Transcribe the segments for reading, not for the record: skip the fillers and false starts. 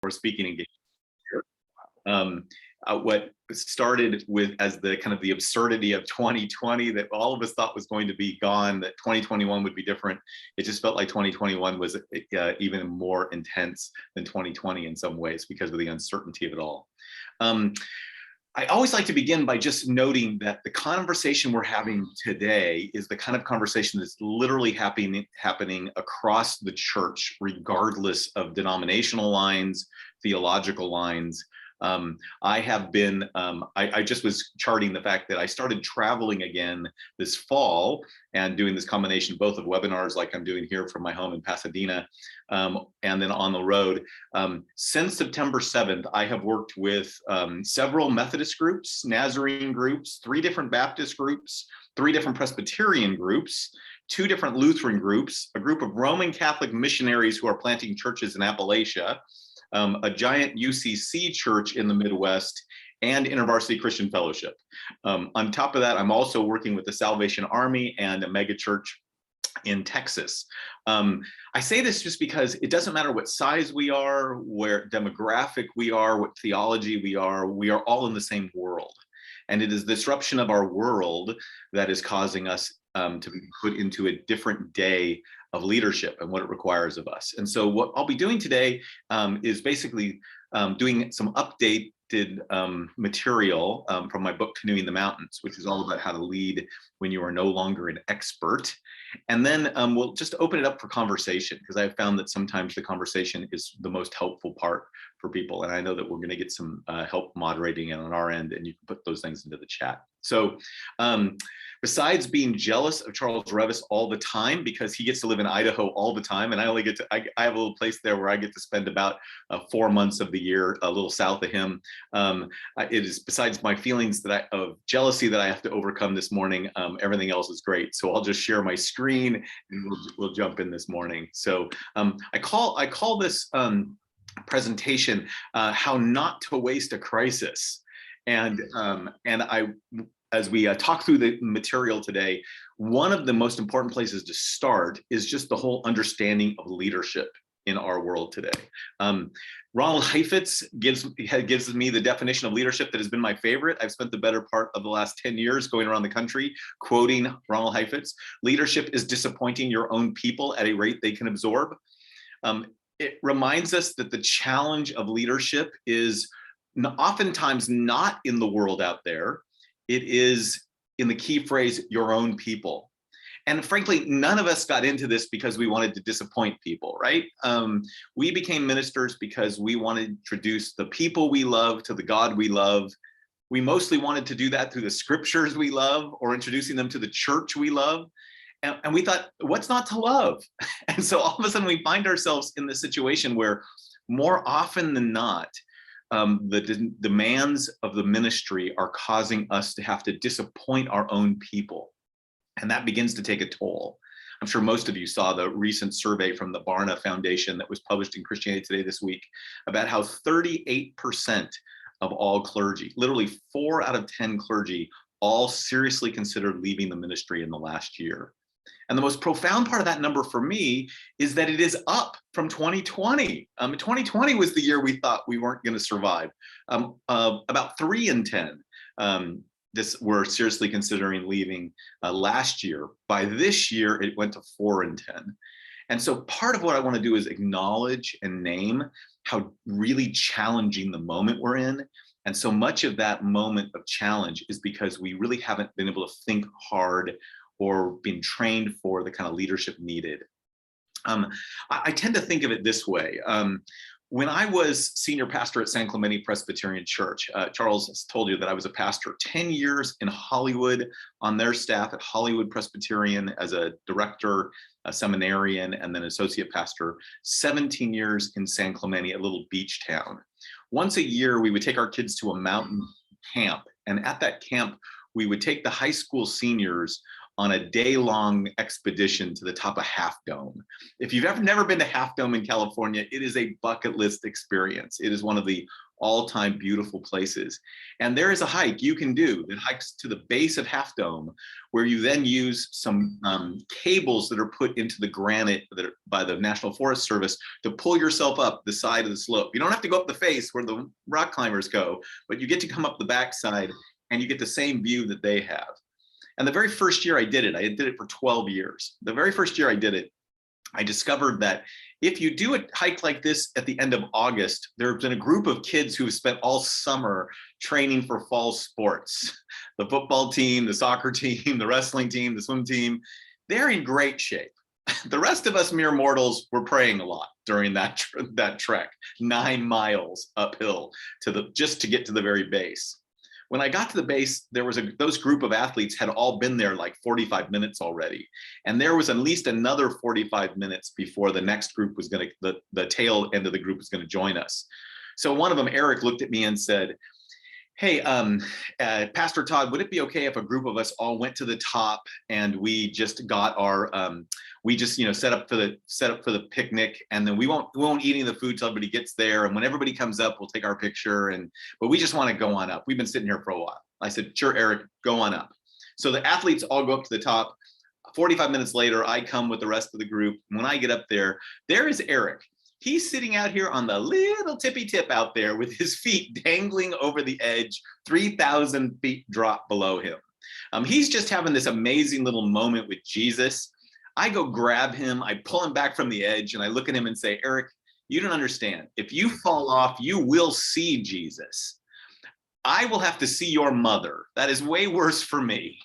or speaking engagement. What started with as the kind of the absurdity of 2020 that all of us thought was going to be gone, that 2021 would be different. It just felt like 2021 was even more intense than 2020 in some ways because of the uncertainty of it all. I always like to begin by just noting that the conversation we're having today is the kind of conversation that's literally happening across the church, regardless of denominational lines, theological lines. I have been, I just was charting the fact that I started traveling again this fall and doing this combination both of webinars like I'm doing here from my home in Pasadena and then on the road. Since September 7th, I have worked with several Methodist groups, Nazarene groups, 3 different Baptist groups, 3 different Presbyterian groups, 2 different Lutheran groups, a group of Roman Catholic missionaries who are planting churches in Appalachia, a giant UCC church in the Midwest, and InterVarsity Christian Fellowship. On top of that, I'm also working with the Salvation Army and a mega church in Texas. I say this just because it doesn't matter what size we are, where demographic we are, what theology we are all in the same world. And it is the disruption of our world that is causing us to be put into a different day of leadership and what it requires of us. And so what I'll be doing today is basically doing some updated material from my book, Canoeing the Mountains, which is all about how to lead when you are no longer an expert. And then we'll just open it up for conversation, because I've found that sometimes the conversation is the most helpful part for people. And I know that we're going to get some help moderating it on our end, and you can put those things into the chat. So besides being jealous of Charles Revis all the time, because he gets to live in Idaho all the time, and I only get to, I have a little place there where I get to spend about 4 months of the year, a little south of him. It is, besides my feelings of jealousy that I have to overcome this morning, everything else is great. So I'll just share my screen and we'll jump in this morning. So I call this presentation How Not to Waste a Crisis. And as we talk through the material today, one of the most important places to start is just the whole understanding of leadership in our world today. Ronald Heifetz gives me the definition of leadership that has been my favorite. I've spent the better part of the last 10 years going around the country quoting Ronald Heifetz. Leadership is disappointing your own people at a rate they can absorb. It reminds us that the challenge of leadership is oftentimes not in the world out there. It is in the key phrase, your own people. And frankly, none of us got into this because we wanted to disappoint people, right? We became ministers because we wanted to introduce the people we love to the God we love. We mostly wanted to do that through the scriptures we love or introducing them to the church we love. And we thought, what's not to love? And so all of a sudden we find ourselves in this situation where more often than not, the demands of the ministry are causing us to have to disappoint our own people. And that begins to take a toll. I'm sure most of you saw the recent survey from the Barna Foundation that was published in Christianity Today this week about how 38% of all clergy, literally 4 out of 10 clergy, all seriously considered leaving the ministry in the last year. And the most profound part of that number for me is that it is up from 2020. 2020 was the year we thought we weren't going to survive. About 3 in 10 were seriously considering leaving last year. By this year, it went to 4 in 10. And so part of what I want to do is acknowledge and name how really challenging the moment we're in. And so much of that moment of challenge is because we really haven't been able to think hard or been trained for the kind of leadership needed. I tend to think of it this way. When I was senior pastor at San Clemente Presbyterian Church, Charles has told you that I was a pastor 10 years in Hollywood on their staff at Hollywood Presbyterian as a director, a seminarian, and then associate pastor, 17 years in San Clemente, a little beach town. Once a year, we would take our kids to a mountain camp. And at that camp, we would take the high school seniors on a day-long expedition to the top of Half Dome. If you've never been to Half Dome in California, it is a bucket list experience. It is one of the all-time beautiful places. And there is a hike you can do that hikes to the base of Half Dome, where you then use some cables that are put into the granite that are by the National Forest Service to pull yourself up the side of the slope. You don't have to go up the face where the rock climbers go, but you get to come up the backside and you get the same view that they have. And the very first year I did it for 12 years. The very first year I did it, I discovered that if you do a hike like this at the end of August, there have been a group of kids who have spent all summer training for fall sports. The football team, the soccer team, the wrestling team, the swim team, they're in great shape. The rest of us mere mortals were praying a lot during that trek, 9 miles uphill just to get to the very base. When I got to the base, there was those group of athletes had all been there like 45 minutes already. And there was at least another 45 minutes before the next group was going to, the tail end of the group was going to join us. So one of them, Eric, looked at me and said, hey, Pastor Tod, would it be okay if a group of us all went to the top and we just got our, set up for the picnic, and then we won't eat any of the food till everybody gets there, and when everybody comes up, we'll take our picture, but we just want to go on up. We've been sitting here for a while. I said, sure, Eric, go on up. So the athletes all go up to the top. 45 minutes later, I come with the rest of the group. When I get up there is Eric. He's sitting out here on the little tippy tip out there with his feet dangling over the edge, 3,000 feet drop below him. He's just having this amazing little moment with Jesus. I go grab him, I pull him back from the edge, and I look at him and say, Eric, you don't understand. If you fall off, you will see Jesus. I will have to see your mother. That is way worse for me.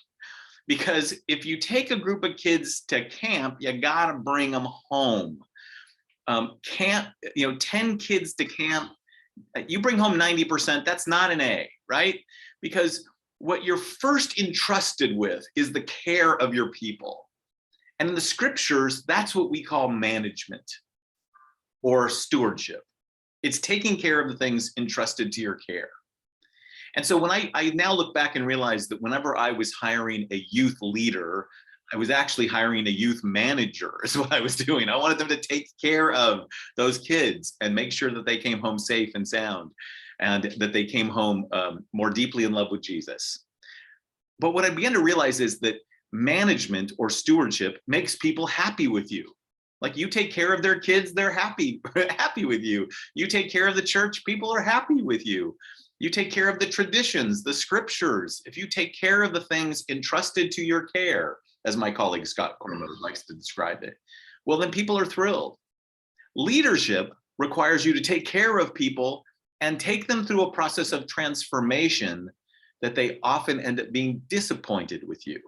Because if you take a group of kids to camp, you gotta bring them home. 10 kids to camp, you bring home 90%, that's not an A, right? Because what you're first entrusted with is the care of your people. And in the scriptures, that's what we call management or stewardship. It's taking care of the things entrusted to your care. And so when I now look back and realize that whenever I was hiring a youth leader, I was actually hiring a youth manager is what I was doing. I wanted them to take care of those kids and make sure that they came home safe and sound, and that they came home more deeply in love with Jesus. But what I began to realize is that management or stewardship makes people happy with you. Like, you take care of their kids, they're happy with you. You take care of the church, people are happy with you. You take care of the traditions, the scriptures. If you take care of the things entrusted to your care, as my colleague Scott Cornwood likes to describe it, well, then people are thrilled. Leadership requires you to take care of people and take them through a process of transformation that they often end up being disappointed with you.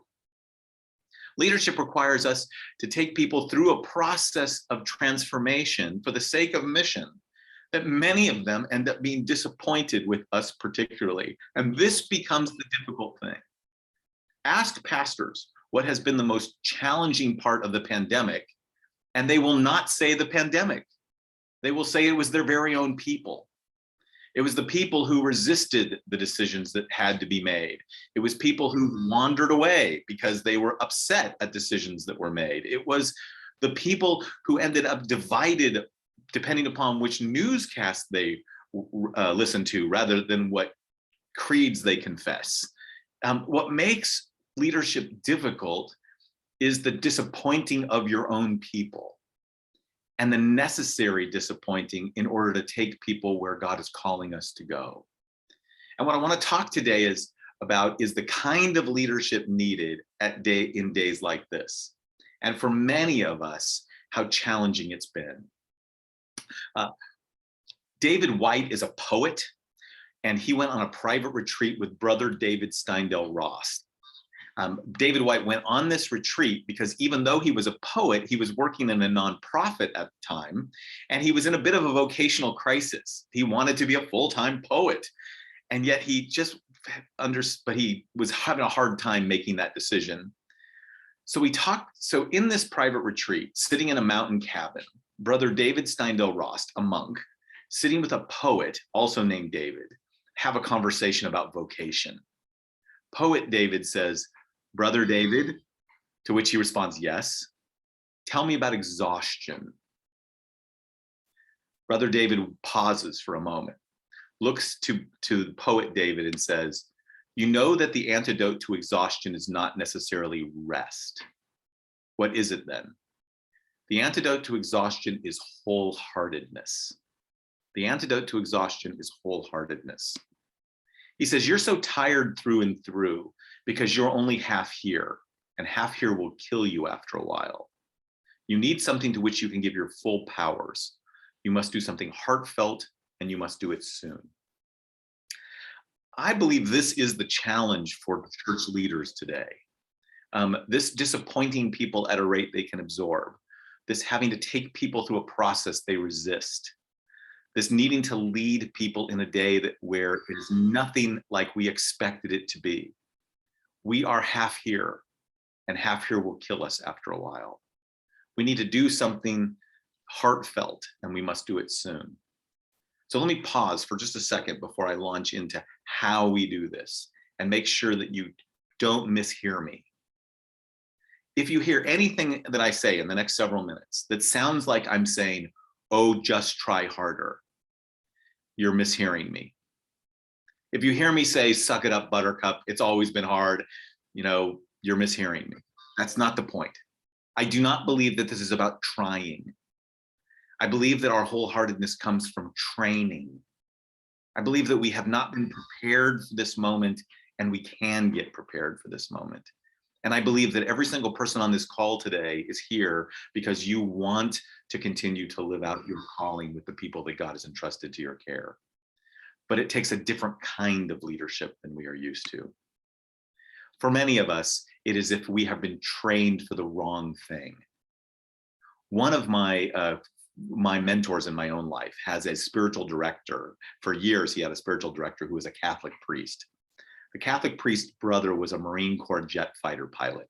Leadership requires us to take people through a process of transformation for the sake of mission, that many of them end up being disappointed with us particularly. And this becomes the difficult thing. Ask pastors what has been the most challenging part of the pandemic, and they will not say the pandemic. They will say it was their very own people. It was the people who resisted the decisions that had to be made. It was people who wandered away because they were upset at decisions that were made. It was the people who ended up divided depending upon which newscast they listen to rather than what creeds they confess. What makes leadership difficult is the disappointing of your own people and the necessary disappointing in order to take people where God is calling us to go. And what I want to talk today about is the kind of leadership needed in days like this. And for many of us, how challenging it's been. David White is a poet, and he went on a private retreat with Brother David Steindl Ross. David White went on this retreat because even though he was a poet, he was working in a nonprofit at the time, and he was in a bit of a vocational crisis. He wanted to be a full-time poet, and yet he was having a hard time making that decision. So in this private retreat, sitting in a mountain cabin, Brother David Steindl Ross, a monk, sitting with a poet also named David, have a conversation about vocation. Poet David says, Brother David, To which he responds, yes. Tell me about exhaustion. Brother David pauses for a moment, looks to poet David and says, you know that the antidote to exhaustion is not necessarily rest. What is it then? The antidote to exhaustion is wholeheartedness. The antidote to exhaustion is wholeheartedness. He says, you're so tired through and through because you're only half here, and half here will kill you after a while. You need something to which you can give your full powers. You must do something heartfelt, and you must do it soon. I believe this is the challenge for church leaders today. This disappointing people at a rate they can absorb, this having to take people through a process they resist, this needing to lead people in a day where it is nothing like we expected it to be. We are half here, and half here will kill us after a while. We need to do something heartfelt, and we must do it soon. So let me pause for just a second before I launch into how we do this and make sure that you don't mishear me. If you hear anything that I say in the next several minutes that sounds like I'm saying, oh, just try harder, you're mishearing me. If you hear me say, suck it up, buttercup, it's always been hard, you're mishearing me. That's not the point. I do not believe that this is about trying. I believe that our wholeheartedness comes from training. I believe that we have not been prepared for this moment, and we can get prepared for this moment. And I believe that every single person on this call today is here because you want to continue to live out your calling with the people that God has entrusted to your care. But it takes a different kind of leadership than we are used to. For many of us, it is if we have been trained for the wrong thing. One of my mentors in my own life has a spiritual director. For years, he had a spiritual director who was a Catholic priest. The Catholic priest brother was a Marine Corps jet fighter pilot.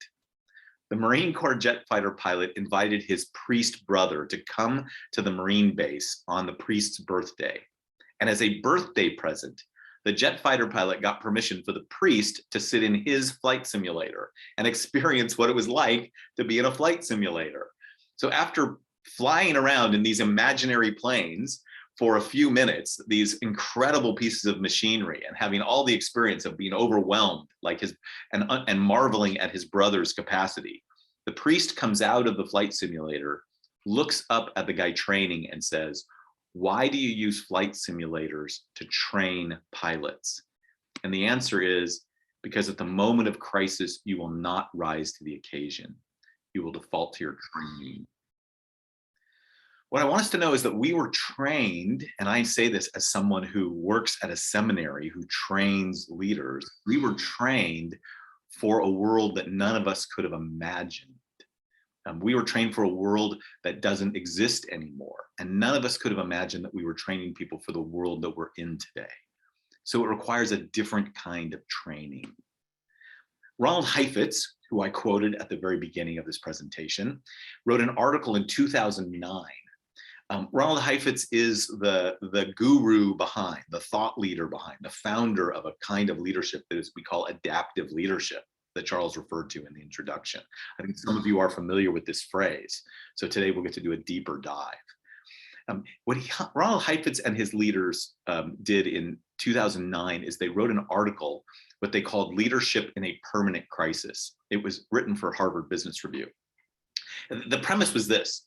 The Marine Corps jet fighter pilot invited his priest brother to come to the Marine base on the priest's birthday. And as a birthday present, the jet fighter pilot got permission for the priest to sit in his flight simulator and experience what it was like to be in a flight simulator. So after flying around in these imaginary planes for a few minutes, these incredible pieces of machinery, and having all the experience of being overwhelmed and marveling at his brother's capacity, the priest comes out of the flight simulator, looks up at the guy training and says, why do you use flight simulators to train pilots? And the answer is, because at the moment of crisis, you will not rise to the occasion. You will default to your training. What I want us to know is that we were trained, and I say this as someone who works at a seminary who trains leaders, we were trained for a world that none of us could have imagined. We were trained for a world that doesn't exist anymore. And none of us could have imagined that we were training people for the world that we're in today. So it requires a different kind of training. Ronald Heifetz, who I quoted at the very beginning of this presentation, wrote an article in 2009. Ronald Heifetz is the guru behind, the thought leader behind, the founder of a kind of leadership that we call adaptive leadership, that Charles referred to in the introduction. I think some of you are familiar with this phrase. So today we'll get to do a deeper dive. Ronald Heifetz and his leaders did in 2009 is they wrote an article, what they called Leadership in a Permanent Crisis. It was written for Harvard Business Review. The premise was this: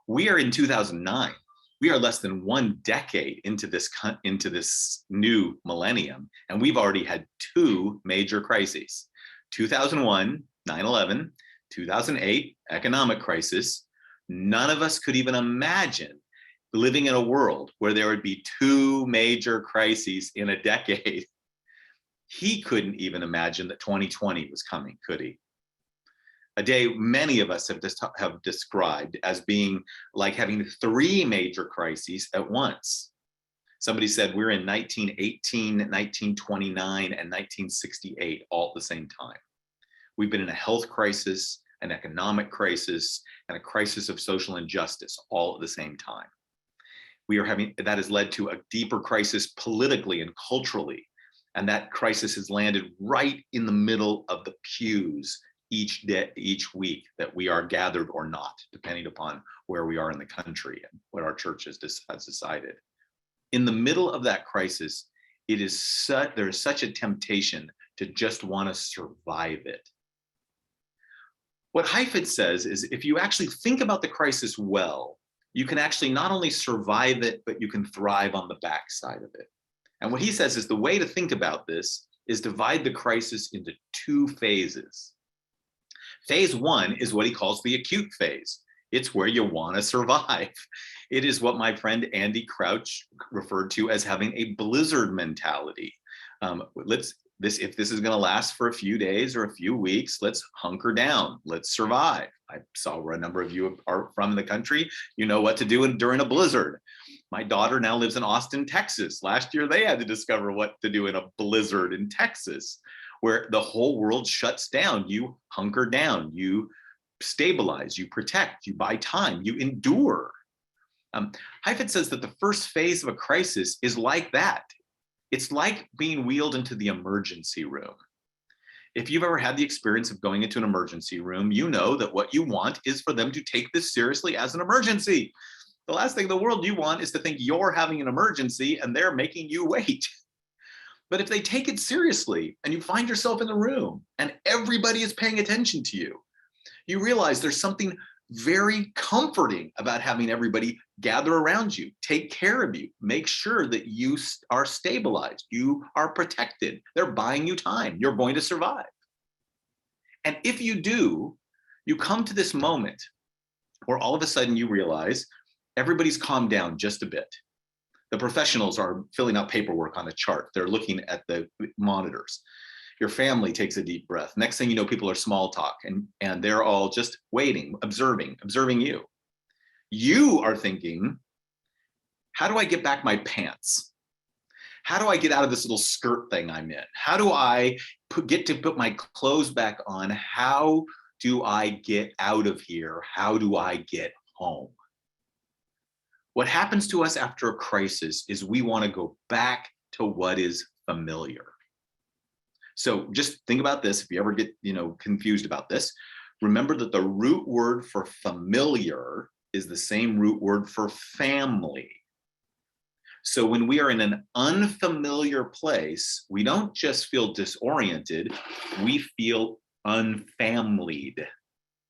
we are in 2009. We are less than 1 decade into this new millennium, and we've already had 2 major crises. 2001, 9/11, 2008, economic crisis. None of us could even imagine living in a world where there would be 2 major crises in a decade. He couldn't even imagine that 2020 was coming, could he? A day many of us have described as being like having 3 major crises at once. Somebody said we're in 1918, 1929, and 1968 all at the same time. We've been in a health crisis, an economic crisis, and a crisis of social injustice all at the same time. That has led to a deeper crisis politically and culturally, and that crisis has landed right in the middle of the pews each day, each week that we are gathered or not, depending upon where we are in the country and what our church has decided. In the middle of that crisis, there is such a temptation to just want to survive it. What Heifetz says is if you actually think about the crisis well, you can actually not only survive it, but you can thrive on the backside of it. And what he says is the way to think about this is divide the crisis into two phases. Phase one is what he calls the acute phase. It's where you want to survive. It is what my friend Andy Crouch referred to as having a blizzard mentality. If this is going to last for a few days or a few weeks, let's hunker down. Let's survive. I saw where a number of you are from the country. You know what to do during a blizzard. My daughter now lives in Austin, Texas. Last year, they had to discover what to do in a blizzard in Texas, where the whole world shuts down. You hunker down, you stabilize, you protect, you buy time, you endure. Heifetz says that the first phase of a crisis is like that. It's like being wheeled into the emergency room. If you've ever had the experience of going into an emergency room, you know that what you want is for them to take this seriously as an emergency. The last thing in the world you want is to think you're having an emergency and they're making you wait. But if they take it seriously and you find yourself in the room and everybody is paying attention to you, you realize there's something very comforting about having everybody gather around you, take care of you, make sure that you are stabilized, you are protected. They're buying you time. You're going to survive. And if you do, you come to this moment where all of a sudden you realize everybody's calmed down just a bit. The professionals are filling out paperwork on a chart. They're looking at the monitors. Your family takes a deep breath. Next thing you know, people are small talk and they're all just waiting, observing you. You are thinking, how do I get back my pants? How do I get out of this little skirt thing I'm in? How do I get to put my clothes back on? How do I get out of here? How do I get home? What happens to us after a crisis is we want to go back to what is familiar. So just think about this. If you ever get, confused about this, remember that the root word for familiar is the same root word for family. So when we are in an unfamiliar place, we don't just feel disoriented, we feel unfamilied.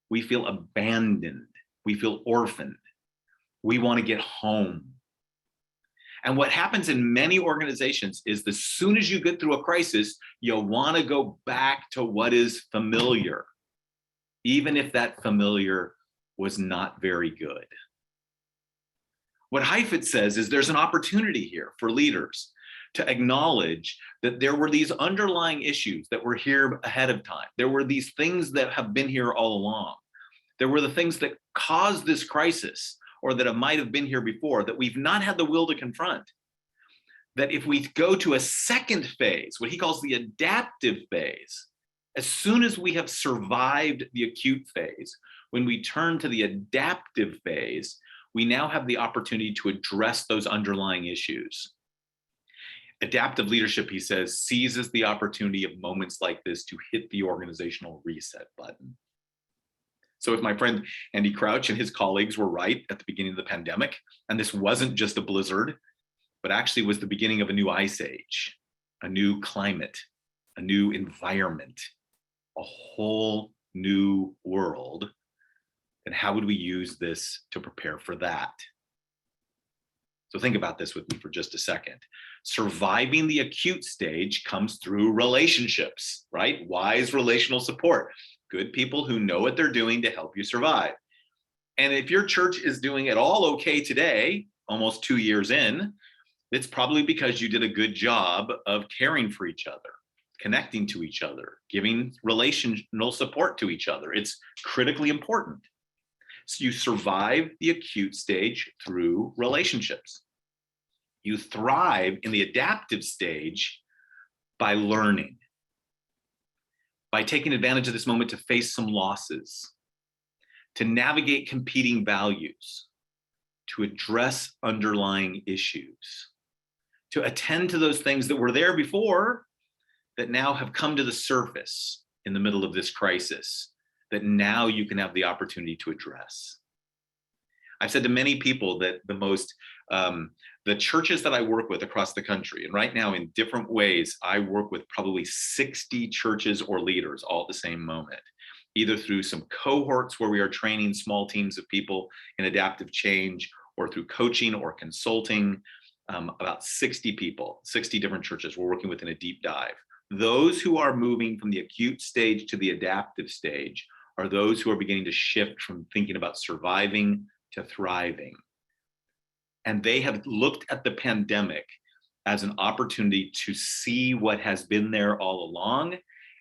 We feel abandoned. We feel orphaned. We want to get home. And what happens in many organizations is as soon as you get through a crisis, you'll want to go back to what is familiar, even if that familiar was not very good. What Heifetz says is there's an opportunity here for leaders to acknowledge that there were these underlying issues that were here ahead of time. There were these things that have been here all along. There were the things that caused this crisis, or that it might have been here before, that we've not had the will to confront. That if we go to a second phase, what he calls the adaptive phase, as soon as we have survived the acute phase, when we turn to the adaptive phase, we now have the opportunity to address those underlying issues. Adaptive leadership, he says, seizes the opportunity of moments like this to hit the organizational reset button. So if my friend Andy Crouch and his colleagues were right at the beginning of the pandemic, and this wasn't just a blizzard, but actually was the beginning of a new ice age, a new climate, a new environment, a whole new world, then how would we use this to prepare for that? So think about this with me for just a second. Surviving the acute stage comes through relationships, right? Wise relational support. Good people who know what they're doing to help you survive. And if your church is doing it all okay today, almost 2 years in, it's probably because you did a good job of caring for each other, connecting to each other, giving relational support to each other. It's critically important. So you survive the acute stage through relationships. You thrive in the adaptive stage by learning, by taking advantage of this moment to face some losses, to navigate competing values, to address underlying issues, to attend to those things that were there before that now have come to the surface in the middle of this crisis that now you can have the opportunity to address? I've said to many people that the churches that I work with across the country, and right now in different ways, I work with probably 60 churches or leaders all at the same moment, either through some cohorts where we are training small teams of people in adaptive change, or through coaching or consulting. About 60 people, 60 different churches we're working with in a deep dive. Those who are moving from the acute stage to the adaptive stage are those who are beginning to shift from thinking about surviving to thriving. And they have looked at the pandemic as an opportunity to see what has been there all along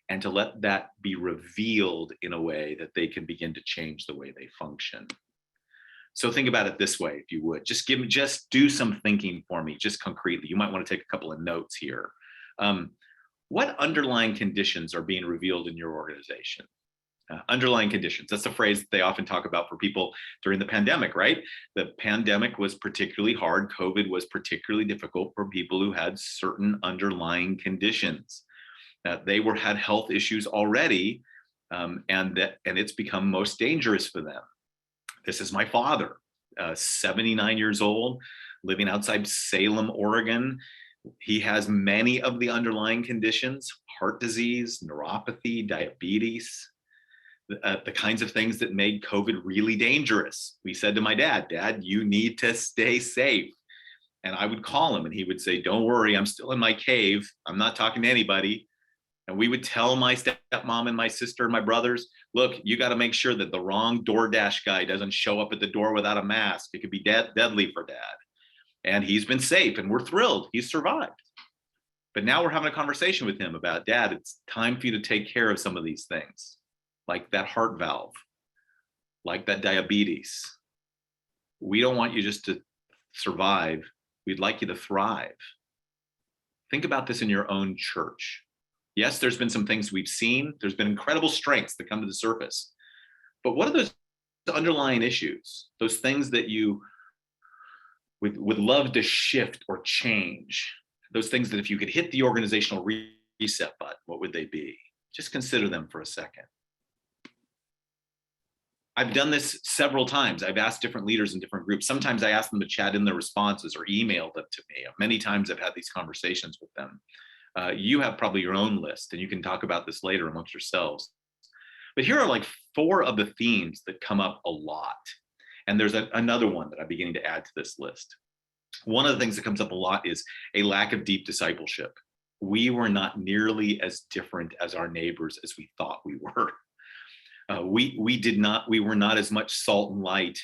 and to let that be revealed in a way that they can begin to change the way they function. So think about it this way, if you would. Just do some thinking for me, just concretely. You might want to take a couple of notes here. What underlying conditions are being revealed in your organization? Underlying conditions, that's a phrase they often talk about for people during the pandemic, right? The pandemic was particularly hard. COVID was particularly difficult for people who had certain underlying conditions. They had health issues already, and it's become most dangerous for them. This is my father, 79 years old, living outside Salem, Oregon. He has many of the underlying conditions: heart disease, neuropathy, diabetes, the kinds of things that made COVID really dangerous. We said to my dad, you need to stay safe. And I would call him and he would say, don't worry, I'm still in my cave. I'm not talking to anybody. And we would tell my stepmom and my sister and my brothers, look, you got to make sure that the wrong DoorDash guy doesn't show up at the door without a mask. It could be deadly for dad. And he's been safe and we're thrilled. He's survived. But now we're having a conversation with him about, Dad, it's time for you to take care of some of these things, like that heart valve, like that diabetes. We don't want you just to survive. We'd like you to thrive. Think about this in your own church. Yes, there's been some things we've seen. There's been incredible strengths that come to the surface. But what are those underlying issues? Those things that you would love to shift or change? Those things that if you could hit the organizational reset button, what would they be? Just consider them for a second. I've done this several times. I've asked different leaders in different groups. Sometimes I ask them to chat in their responses or email them to me. Many times I've had these conversations with them. You have probably your own list, and you can talk about this later amongst yourselves. But here are like 4 of the themes that come up a lot. And there's another one that I'm beginning to add to this list. One of the things that comes up a lot is a lack of deep discipleship. We were not nearly as different as our neighbors as we thought we were. We were not as much salt and light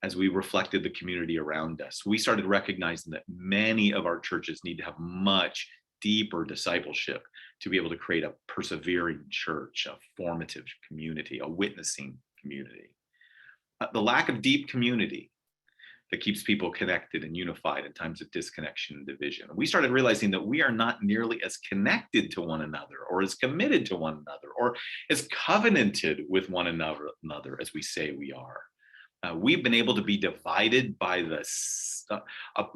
as we reflected the community around us. We started recognizing that many of our churches need to have much deeper discipleship to be able to create a persevering church, a formative community, a witnessing community. The lack of deep community that keeps people connected and unified in times of disconnection and division. We started realizing that we are not nearly as connected to one another or as committed to one another or as covenanted with one another as we say we are. We've been able to be divided by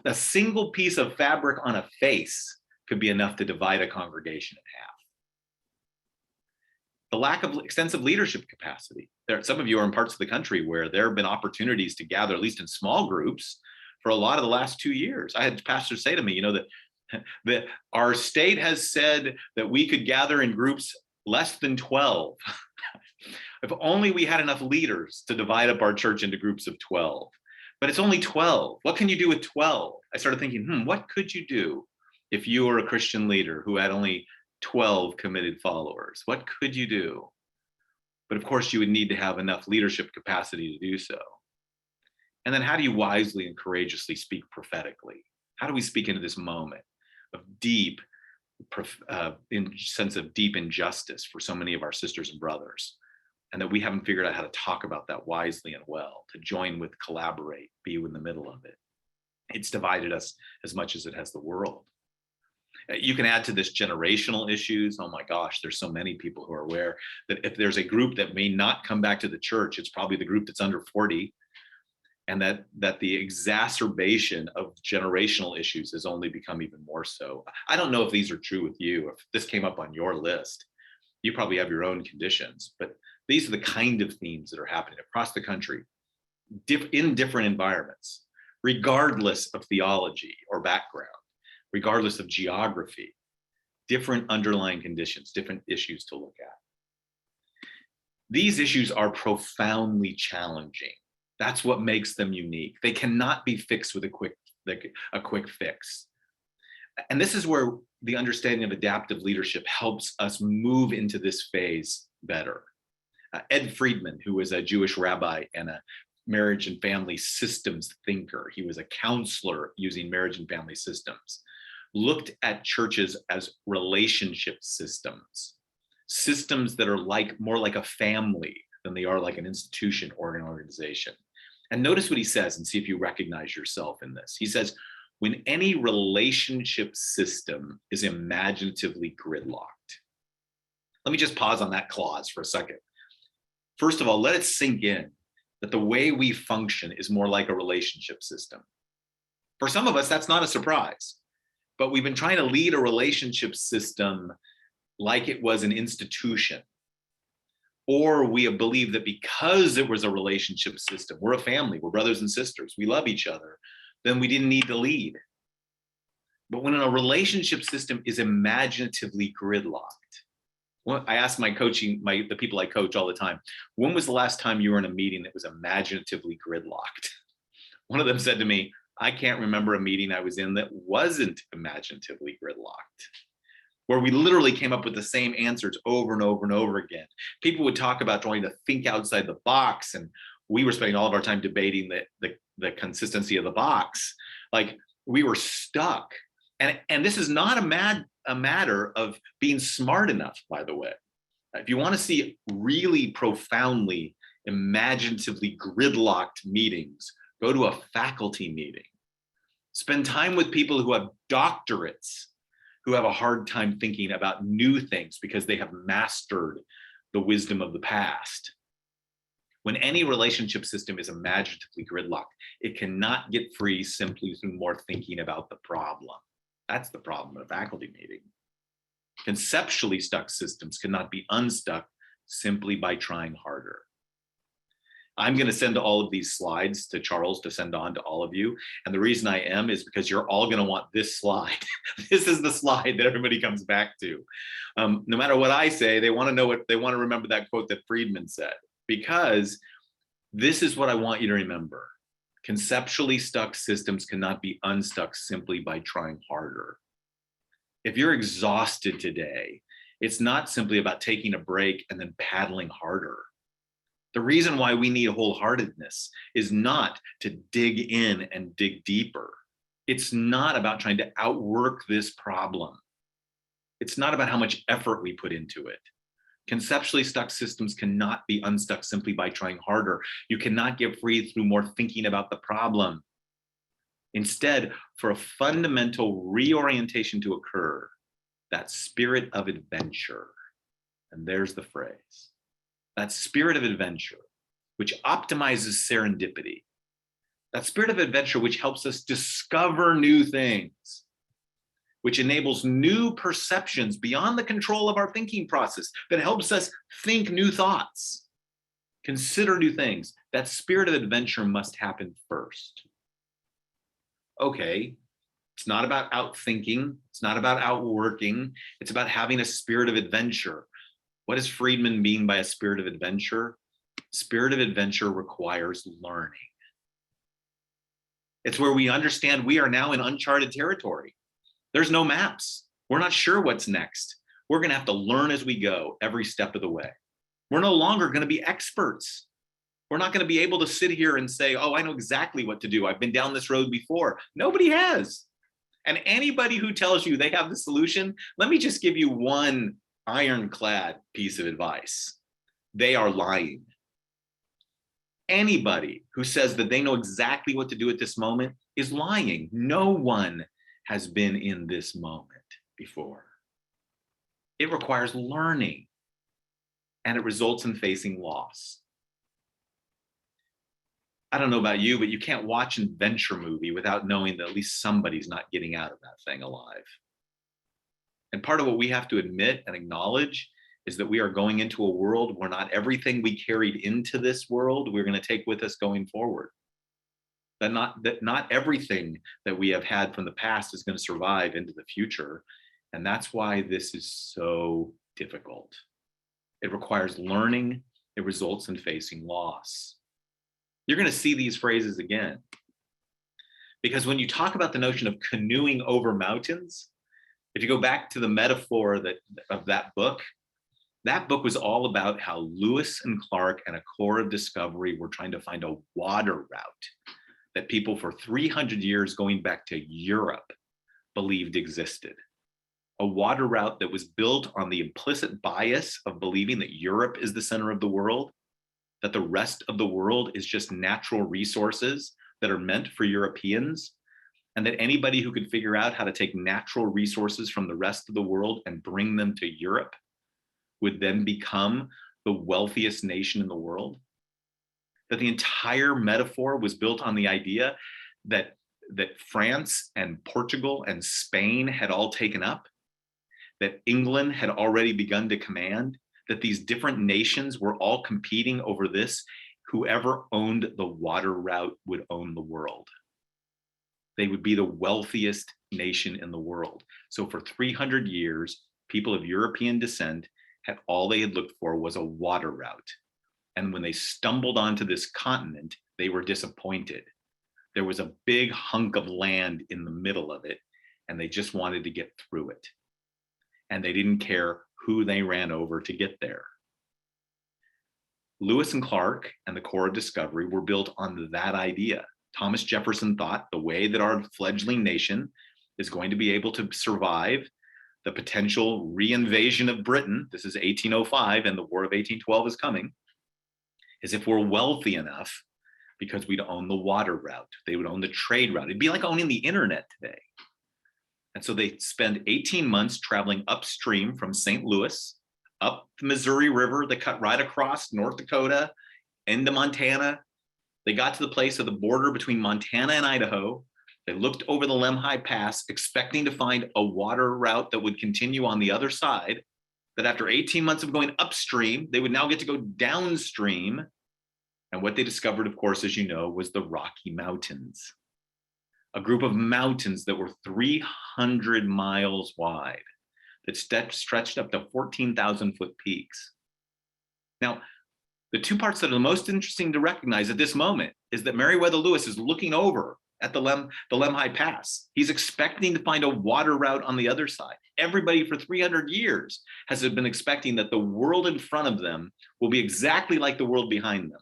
a single piece of fabric on a face could be enough to divide a congregation in half. The lack of extensive leadership capacity. Some of you are in parts of the country where there have been opportunities to gather, at least in small groups, for a lot of the last 2 years. I had pastors say to me, that our state has said that we could gather in groups less than 12. If only we had enough leaders to divide up our church into groups of 12. But it's only 12. What can you do with 12? I started thinking, what could you do if you were a Christian leader who had only 12 committed followers? What could you do? But of course, you would need to have enough leadership capacity to do so. And then how do you wisely and courageously speak prophetically? How do we speak into this moment of deep, sense of deep injustice for so many of our sisters and brothers? And that we haven't figured out how to talk about that wisely and well, to join with, collaborate, be in the middle of it. It's divided us as much as it has the world. You can add to this generational issues. Oh my gosh, there's so many people who are aware that if there's a group that may not come back to the church, it's probably the group that's under 40, and that the exacerbation of generational issues has only become even more so. I don't know if these are true with you, if this came up on your list, You probably have your own conditions, but these are the kind of themes that are happening across the country in different environments, regardless of theology or background, regardless of geography, different underlying conditions, different issues to look at. These issues are profoundly challenging. That's what makes them unique. They cannot be fixed with a quick fix. And this is where the understanding of adaptive leadership helps us move into this phase better. Ed Friedman, who was a Jewish rabbi and a marriage and family systems thinker, he was a counselor using marriage and family systems, looked at churches as relationship systems, systems that are more like a family than they are like an institution or an organization. And notice what he says and see if you recognize yourself in this. He says, when any relationship system is imaginatively gridlocked. Let me just pause on that clause for a second. First of all, let it sink in that the way we function is more like a relationship system. For some of us, that's not a surprise, but we've been trying to lead a relationship system like it was an institution. Or we have believed that because it was a relationship system, we're a family, we're brothers and sisters, we love each other, then we didn't need to lead. But when a relationship system is imaginatively gridlocked, I ask the people I coach all the time, when was the last time you were in a meeting that was imaginatively gridlocked? One of them said to me, I can't remember a meeting I was in that wasn't imaginatively gridlocked, where we literally came up with the same answers over and over and over again. People would talk about trying to think outside the box, and we were spending all of our time debating the consistency of the box. Like, we were stuck. And this is not a matter of being smart enough, by the way. If you want to see really profoundly, imaginatively gridlocked meetings, go to a faculty meeting. Spend time with people who have doctorates, who have a hard time thinking about new things because they have mastered the wisdom of the past. When any relationship system is imaginatively gridlocked, it cannot get free simply through more thinking about the problem. That's the problem in a faculty meeting. Conceptually stuck systems cannot be unstuck simply by trying harder. I'm going to send all of these slides to Charles to send on to all of you. And the reason I am is because you're all going to want this slide. This is the slide that everybody comes back to. No matter what I say, they want to remember that quote that Friedman said, because this is what I want you to remember. Conceptually stuck systems cannot be unstuck simply by trying harder. If you're exhausted today, it's not simply about taking a break and then paddling harder. The reason why we need wholeheartedness is not to dig in and dig deeper. It's not about trying to outwork this problem. It's not about how much effort we put into it. Conceptually stuck systems cannot be unstuck simply by trying harder. You cannot get free through more thinking about the problem. Instead, for a fundamental reorientation to occur, that spirit of adventure, and there's the phrase, that spirit of adventure, which optimizes serendipity, that spirit of adventure which helps us discover new things, which enables new perceptions beyond the control of our thinking process, that helps us think new thoughts, consider new things. That spirit of adventure must happen first. Okay, it's not about outthinking, it's not about outworking, it's about having a spirit of adventure. What does Friedman mean by a spirit of adventure? Spirit of adventure requires learning. It's where we understand we are now in uncharted territory. There's no maps. We're not sure what's next. We're going to have to learn as we go every step of the way. We're no longer going to be experts. We're not going to be able to sit here and say, oh, I know exactly what to do. I've been down this road before. Nobody has. And anybody who tells you they have the solution, let me just give you one ironclad piece of advice. They are lying. Anybody who says that they know exactly what to do at this moment is lying. No one has been in this moment before. It requires learning, and it results in facing loss. I don't know about you, but you can't watch an adventure movie without knowing that at least somebody's not getting out of that thing alive. And part of what we have to admit and acknowledge is that we are going into a world where not everything we carried into this world, we're going to take with us going forward. That not everything that we have had from the past is going to survive into the future. And that's why this is so difficult. It requires learning. It results in facing loss. You're going to see these phrases again. Because when you talk about the notion of canoeing over mountains, if you go back to the metaphor of that book was all about how Lewis and Clark and a corps of discovery were trying to find a water route that people for 300 years going back to Europe believed existed. A water route that was built on the implicit bias of believing that Europe is the center of the world, that the rest of the world is just natural resources that are meant for Europeans, and that anybody who could figure out how to take natural resources from the rest of the world and bring them to Europe would then become the wealthiest nation in the world. That the entire metaphor was built on the idea that France and Portugal and Spain had all taken up, that England had already begun to command, that these different nations were all competing over this. Whoever owned the water route would own the world. They would be the wealthiest nation in the world. So for 300 years, people of European descent had all they had looked for was a water route. And when they stumbled onto this continent, they were disappointed. There was a big hunk of land in the middle of it, and they just wanted to get through it. And they didn't care who they ran over to get there. Lewis and Clark and the Corps of Discovery were built on that idea. Thomas Jefferson thought the way that our fledgling nation is going to be able to survive the potential reinvasion of Britain, this is 1805 and the War of 1812 is coming, is if we're wealthy enough, because we'd own the water route, they would own the trade route. It'd be like owning the internet today. And so they spend 18 months traveling upstream from St. Louis, up the Missouri River that cut right across North Dakota into Montana. They got to the place of the border between Montana and Idaho. They looked over the Lemhi Pass, expecting to find a water route that would continue on the other side, that after 18 months of going upstream, they would now get to go downstream. And what they discovered, of course, as you know, was the Rocky Mountains, a group of mountains that were 300 miles wide, that stretched up to 14,000-foot peaks. Now, the two parts that are the most interesting to recognize at this moment is that Meriwether Lewis is looking over at the Lemhi Pass. He's expecting to find a water route on the other side. Everybody for 300 years has been expecting that the world in front of them will be exactly like the world behind them,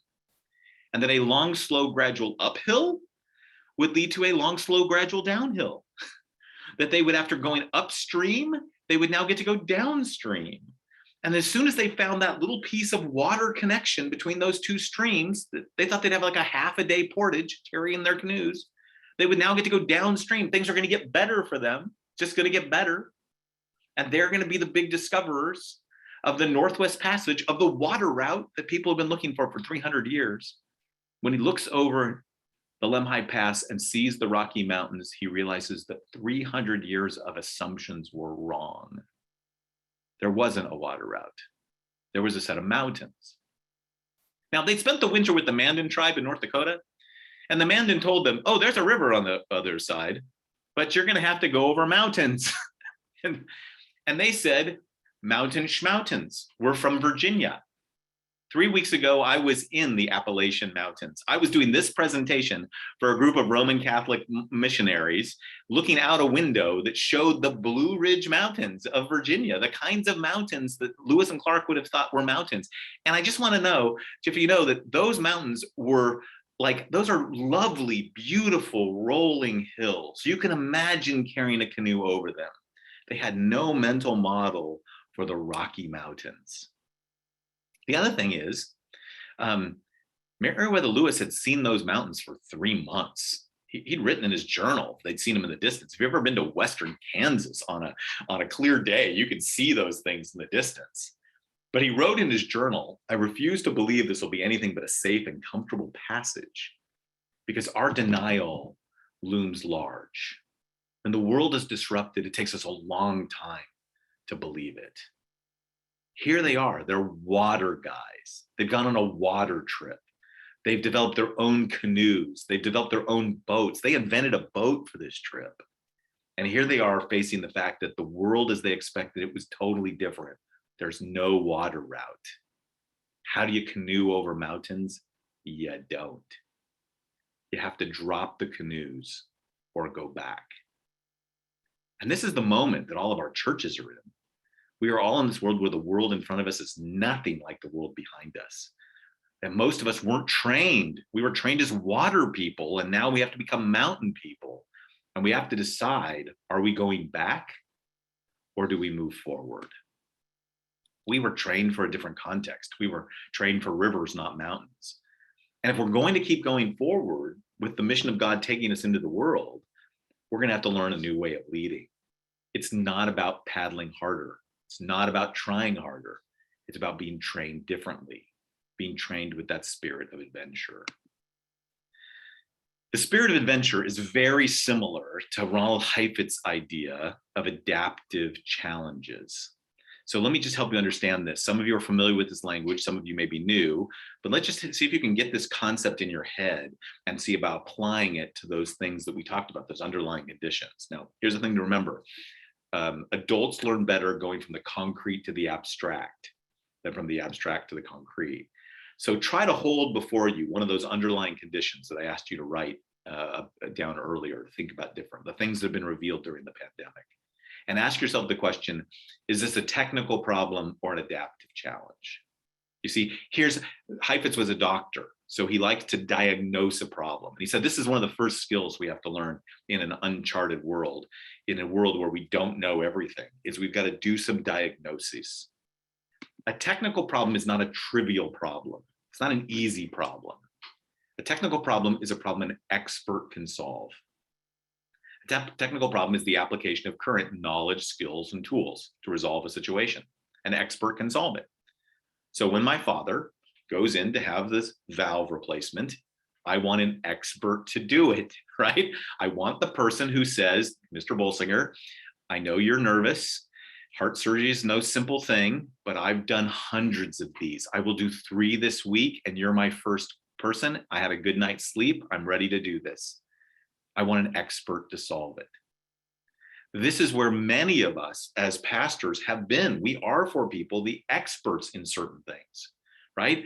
and that a long, slow, gradual uphill would lead to a long, slow, gradual downhill. That they would, after going upstream, they would now get to go downstream. And as soon as they found that little piece of water connection between those two streams, they thought they'd have like a half a day portage carrying their canoes. They would now get to go downstream. Things are going to get better for them, just going to get better. And they're going to be the big discoverers of the Northwest Passage, of the water route that people have been looking for 300 years. When he looks over the Lemhi Pass and sees the Rocky Mountains, he realizes that 300 years of assumptions were wrong. There wasn't a water route. There was a set of mountains. Now, they spent the winter with the Mandan tribe in North Dakota, and the Mandan told them, oh, there's a river on the other side, but you're going to have to go over mountains. and they said, mountain schmountains. We're from Virginia. 3 weeks ago, I was in the Appalachian Mountains. I was doing this presentation for a group of Roman Catholic missionaries, looking out a window that showed the Blue Ridge Mountains of Virginia, the kinds of mountains that Lewis and Clark would have thought were mountains. And I just want to know, if you know, that those mountains were like, those are lovely, beautiful, rolling hills. You can imagine carrying a canoe over them. They had no mental model for the Rocky Mountains. The other thing is, Meriwether Lewis had seen those mountains for 3 months. He'd written in his journal, they'd seen them in the distance. If you've ever been to Western Kansas on a clear day, you can see those things in the distance. But he wrote in his journal, I refuse to believe this will be anything but a safe and comfortable passage, because our denial looms large. When the world is disrupted, it takes us a long time to believe it. Here they are, they're water guys. They've gone on a water trip. They've developed their own canoes. They've developed their own boats. They invented a boat for this trip. And here they are facing the fact that the world as they expected it was totally different. There's no water route. How do you canoe over mountains? You don't. You have to drop the canoes or go back. And this is the moment that all of our churches are in. We are all in this world where the world in front of us is nothing like the world behind us. And most of us weren't trained. We were trained as water people, and now we have to become mountain people. And we have to decide, are we going back or do we move forward? We were trained for a different context. We were trained for rivers, not mountains. And if we're going to keep going forward with the mission of God taking us into the world, we're going to have to learn a new way of leading. It's not about paddling harder. It's not about trying harder. It's about being trained differently, being trained with that spirit of adventure. The spirit of adventure is very similar to Ronald Heifetz's idea of adaptive challenges. So let me just help you understand this. Some of you are familiar with this language, some of you may be new, but let's just see if you can get this concept in your head and see about applying it to those things that we talked about, those underlying conditions. Now, here's the thing to remember. Adults learn better going from the concrete to the abstract than from the abstract to the concrete. So try to hold before you one of those underlying conditions that I asked you to write down earlier, think about different, the things that have been revealed during the pandemic. And ask yourself the question, is this a technical problem or an adaptive challenge? You see, Heifetz was a doctor, so he liked to diagnose a problem. And he said, this is one of the first skills we have to learn in an uncharted world, in a world where we don't know everything, is we've got to do some diagnosis. A technical problem is not a trivial problem. It's not an easy problem. A technical problem is a problem an expert can solve. A technical problem is the application of current knowledge, skills, and tools to resolve a situation. An expert can solve it. So when my father goes in to have this valve replacement, I want an expert to do it, right? I want the person who says, Mr. Bolsinger, I know you're nervous. Heart surgery is no simple thing, but I've done hundreds of these. I will do 3 this week, and you're my first person. I had a good night's sleep. I'm ready to do this. I want an expert to solve it. This is where many of us as pastors have been. We are for people the experts in certain things, right?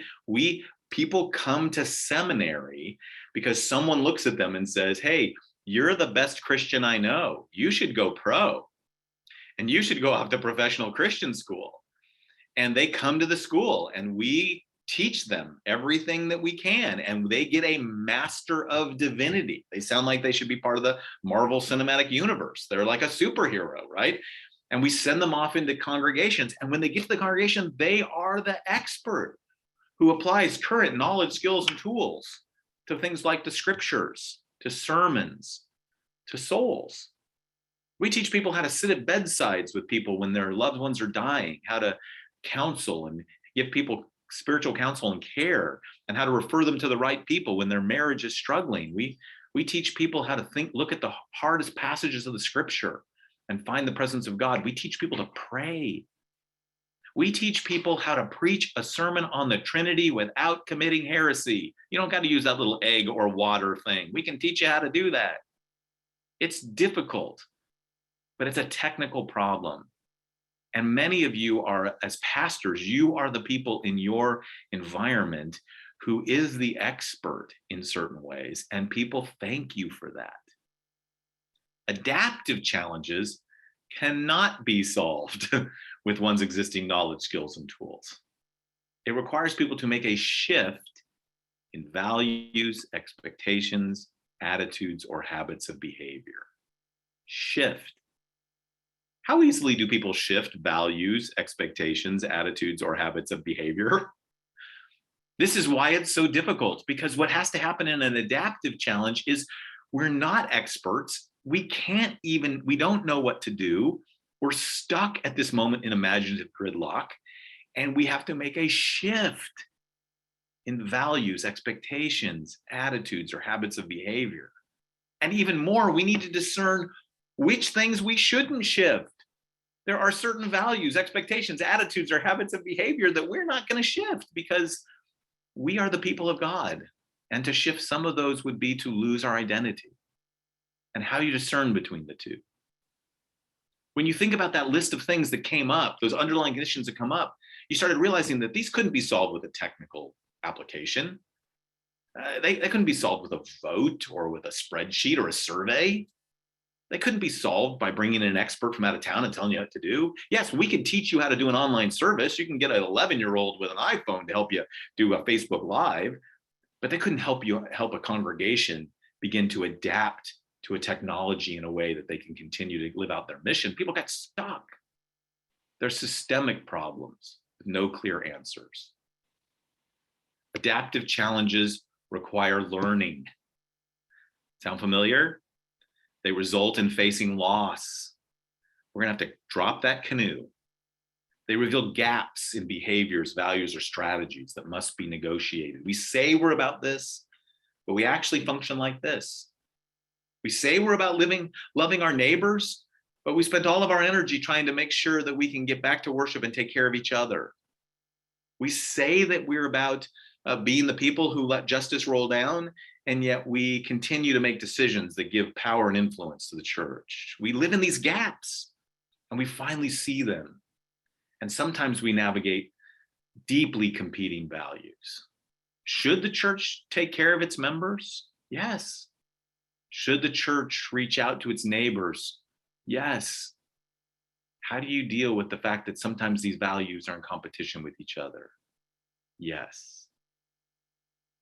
People come to seminary because someone looks at them and says, hey, you're the best Christian I know. You should go pro. And you should go off to professional Christian school. And they come to the school and we teach them everything that we can. And they get a master of divinity. They sound like they should be part of the Marvel Cinematic Universe. They're like a superhero, right? And we send them off into congregations. And when they get to the congregation, they are the expert who applies current knowledge, skills, and tools to things like the scriptures, to sermons, to souls. We teach people how to sit at bedsides with people when their loved ones are dying, how to counsel and give people spiritual counsel and care, and how to refer them to the right people when their marriage is struggling. We teach people how to look at the hardest passages of the scripture and find the presence of God. We teach people to pray. We teach people how to preach a sermon on the Trinity without committing heresy. You don't got to use that little egg or water thing. We can teach you how to do that. It's difficult, but it's a technical problem. And many of you are, as pastors, you are the people in your environment who is the expert in certain ways, and people thank you for that. Adaptive challenges cannot be solved with one's existing knowledge, skills, and tools. It requires people to make a shift in values, expectations, attitudes, or habits of behavior. Shift. How easily do people shift values, expectations, attitudes, or habits of behavior? This is why it's so difficult, because what has to happen in an adaptive challenge is we're not experts. We don't know what to do. We're stuck at this moment in imaginative gridlock, and we have to make a shift in values, expectations, attitudes, or habits of behavior. And even more, we need to discern which things we shouldn't shift. There are certain values, expectations, attitudes, or habits of behavior that we're not going to shift because we are the people of God. And to shift some of those would be to lose our identity. And how you discern between the two. When you think about that list of things that came up, those underlying conditions that come up, you started realizing that these couldn't be solved with a technical application. They couldn't be solved with a vote or with a spreadsheet or a survey. They couldn't be solved by bringing in an expert from out of town and telling you what to do. Yes, we could teach you how to do an online service. You can get an 11-year-old with an iPhone to help you do a Facebook Live, but they couldn't help a congregation begin to adapt to a technology in a way that they can continue to live out their mission. People got stuck. There's systemic problems with no clear answers. Adaptive challenges require learning. Sound familiar? They result in facing loss. We're going to have to drop that canoe. They reveal gaps in behaviors, values, or strategies that must be negotiated. We say we're about this, but we actually function like this. We say we're about loving our neighbors, but we spent all of our energy trying to make sure that we can get back to worship and take care of each other. We say that we're about being the people who let justice roll down, and yet we continue to make decisions that give power and influence to the church. We live in these gaps, and we finally see them. And sometimes we navigate deeply competing values. Should the church take care of its members? Yes. Should the church reach out to its neighbors? Yes. How do you deal with the fact that sometimes these values are in competition with each other? Yes.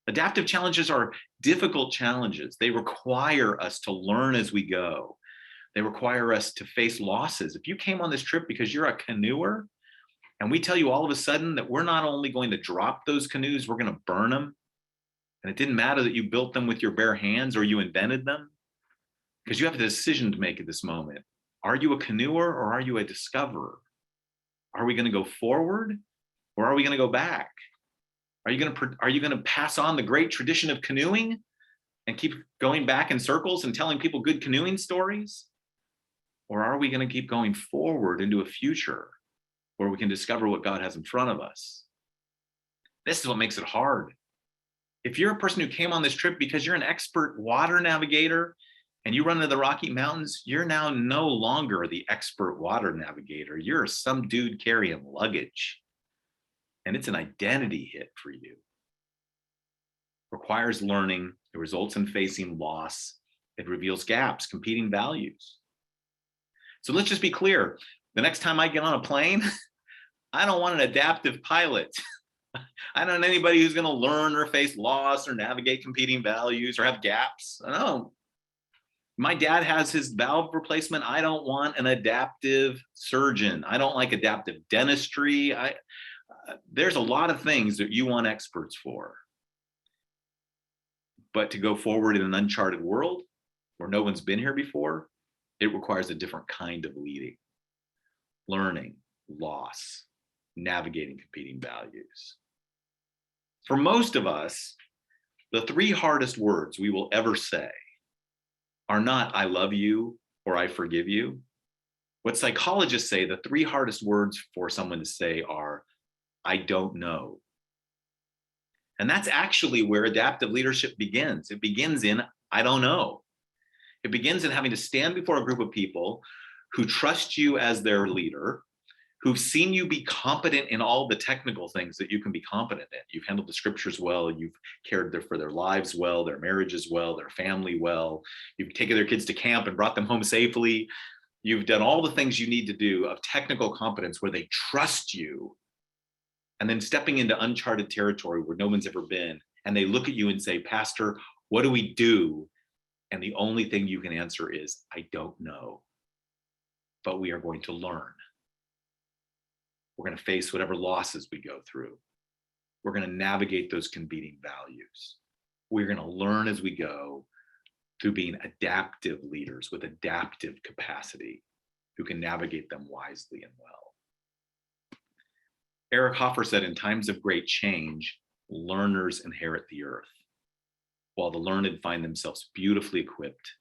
Adaptive challenges are difficult challenges. They require us to learn as we go. They require us to face losses. If you came on this trip because you're a canoeer, and we tell you all of a sudden that we're not only going to drop those canoes, we're going to burn them. And it didn't matter that you built them with your bare hands or you invented them, because you have a decision to make at this moment. Are you a canoeer or are you a discoverer? Are we going to go forward or are we going to go back? Are you going to pass on the great tradition of canoeing and keep going back in circles and telling people good canoeing stories? Or are we going to keep going forward into a future where we can discover what God has in front of us? This is what makes it hard. If you're a person who came on this trip because you're an expert water navigator and you run into the Rocky Mountains, you're now no longer the expert water navigator. You're some dude carrying luggage. And it's an identity hit for you. Requires learning. It results in facing loss. It reveals gaps, competing values. So let's just be clear. The next time I get on a plane, I don't want an adaptive pilot. I don't want anybody who's going to learn or face loss or navigate competing values or have gaps. No. My dad has his valve replacement. I don't want an adaptive surgeon. I don't like adaptive dentistry. There's a lot of things that you want experts for. But to go forward in an uncharted world where no one's been here before, it requires a different kind of leading, learning, loss, navigating competing values. For most of us, the three hardest words we will ever say are not "I love you" or "I forgive you." What psychologists say, the three hardest words for someone to say are "I don't know." And that's actually where adaptive leadership begins. It begins in "I don't know." It begins in having to stand before a group of people who trust you as their leader, who've seen you be competent in all the technical things that you can be competent in. You've handled the scriptures well, you've cared for their lives well, their marriages well, their family well, you've taken their kids to camp and brought them home safely. You've done all the things you need to do of technical competence where they trust you. And then stepping into uncharted territory where no one's ever been, and they look at you and say, "Pastor, what do we do?" And the only thing you can answer is, "I don't know, but we are going to learn. We're going to face whatever losses we go through. We're going to navigate those competing values. We're going to learn as we go through being adaptive leaders with adaptive capacity who can navigate them wisely and well." Eric Hoffer said, "In times of great change, learners inherit the earth, while the learned find themselves beautifully equipped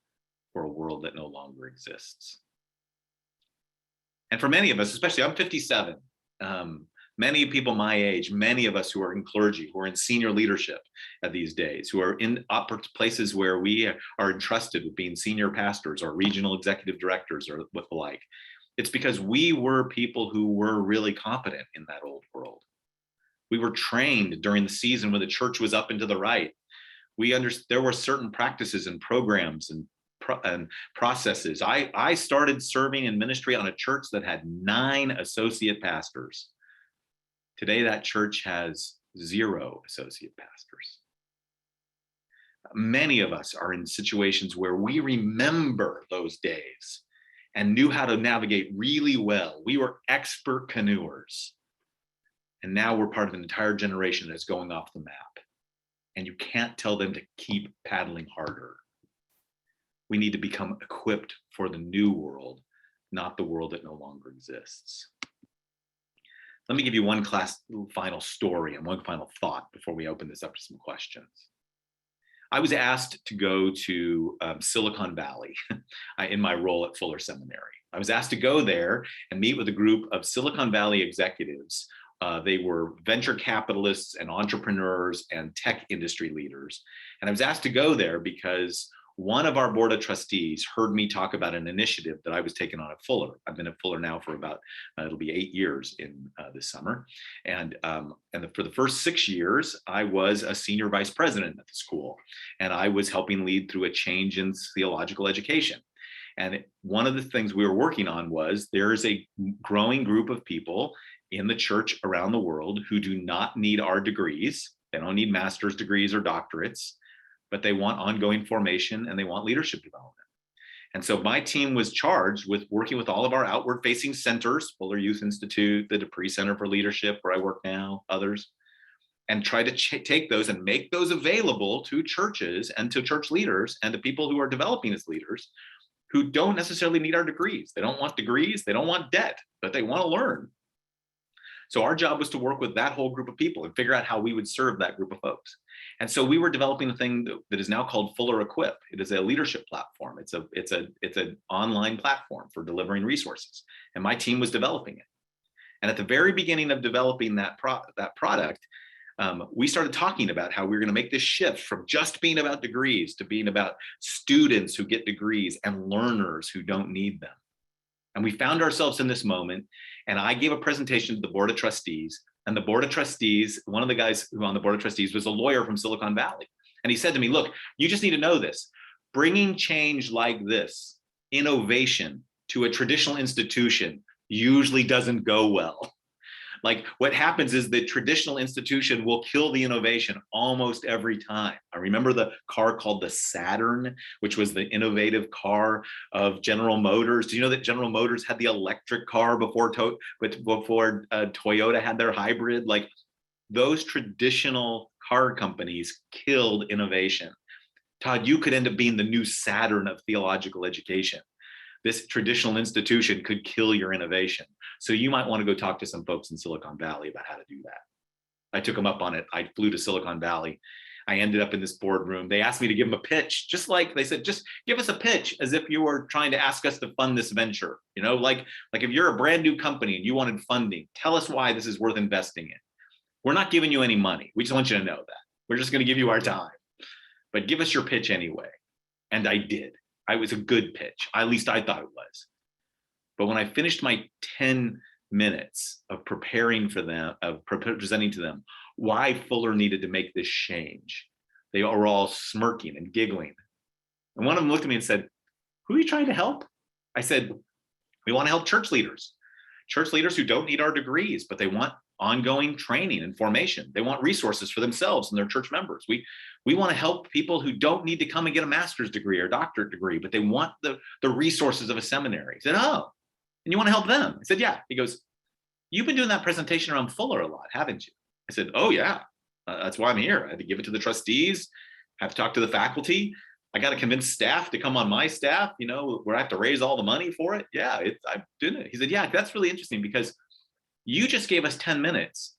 for a world that no longer exists." And for many of us, especially I'm 57, many people my age, many of us who are in clergy, who are in senior leadership these days, who are in places where we are entrusted with being senior pastors or regional executive directors or what the like. It's because we were people who were really competent in that old world. We were trained during the season when the church was up and to the right. There were certain practices and programs and processes. I started serving in ministry on a church that had 9 associate pastors. Today, that church has 0 associate pastors. Many of us are in situations where we remember those days and knew how to navigate really well. We were expert canoers. And now we're part of an entire generation that's going off the map. And you can't tell them to keep paddling harder. We need to become equipped for the new world, not the world that no longer exists. Let me give you one final story and one final thought before we open this up to some questions. I was asked to go to Silicon Valley in my role at Fuller Seminary. I was asked to go there and meet with a group of Silicon Valley executives. They were venture capitalists and entrepreneurs and tech industry leaders. And I was asked to go there because one of our board of trustees heard me talk about an initiative that I was taking on at Fuller. I've been at Fuller now for about, it'll be 8 years in this summer. And for the first 6 years, I was a senior vice president at the school. And I was helping lead through a change in theological education. And one of the things we were working on was there is a growing group of people in the church around the world who do not need our degrees. They don't need master's degrees or doctorates, but they want ongoing formation and they want leadership development. And so my team was charged with working with all of our outward facing centers, Fuller Youth Institute, the Dupree Center for Leadership, where I work now, others, and try to take those and make those available to churches and to church leaders and to people who are developing as leaders who don't necessarily need our degrees. They don't want degrees, they don't want debt, but they want to learn. So our job was to work with that whole group of people and figure out how we would serve that group of folks. And so we were developing a thing that is now called Fuller Equip. It is a leadership platform. It's an online platform for delivering resources. And my team was developing it. And at the very beginning of developing that product, we started talking about how we were going to make this shift from just being about degrees to being about students who get degrees and learners who don't need them. And we found ourselves in this moment, and I gave a presentation to the board of trustees, and the board of trustees, one of the guys who on the board of trustees was a lawyer from Silicon Valley. And he said to me, look, you just need to know this. Bringing change like this, innovation, to a traditional institution usually doesn't go well. Like what happens is the traditional institution will kill the innovation almost every time. I remember the car called the Saturn, which was the innovative car of General Motors. Do you know that General Motors had the electric car before Toyota had their hybrid? Like those traditional car companies killed innovation. Todd, you could end up being the new Saturn of theological education. This traditional institution could kill your innovation. So you might want to go talk to some folks in Silicon Valley about how to do that. I took them up on it. I flew to Silicon Valley. I ended up in this boardroom. They asked me to give them a pitch, just like they said, just give us a pitch as if you were trying to ask us to fund this venture. You know, like if you're a brand new company and you wanted funding, tell us why this is worth investing in. We're not giving you any money. We just want you to know that. We're just going to give you our time. But give us your pitch anyway. And I did. I was a good pitch. At least I thought it was. But when I finished my 10 minutes of preparing for them, of presenting to them why Fuller needed to make this change, they were all smirking and giggling. And one of them looked at me and said, who are you trying to help? I said, we want to help church leaders who don't need our degrees, but they want ongoing training and formation. They want resources for themselves and their church members. We want to help people who don't need to come and get a master's degree or doctorate degree, but they want the resources of a seminary. He said, oh, and you want to help them? I said, yeah. He goes, you've been doing that presentation around Fuller a lot, haven't you? I said, oh yeah, that's why I'm here. I had to give it to the trustees, have to talk to the faculty. I got to convince staff to come on my staff, you know, where I have to raise all the money for it. Yeah, I'm doing it. He said, yeah, that's really interesting because you just gave us 10 minutes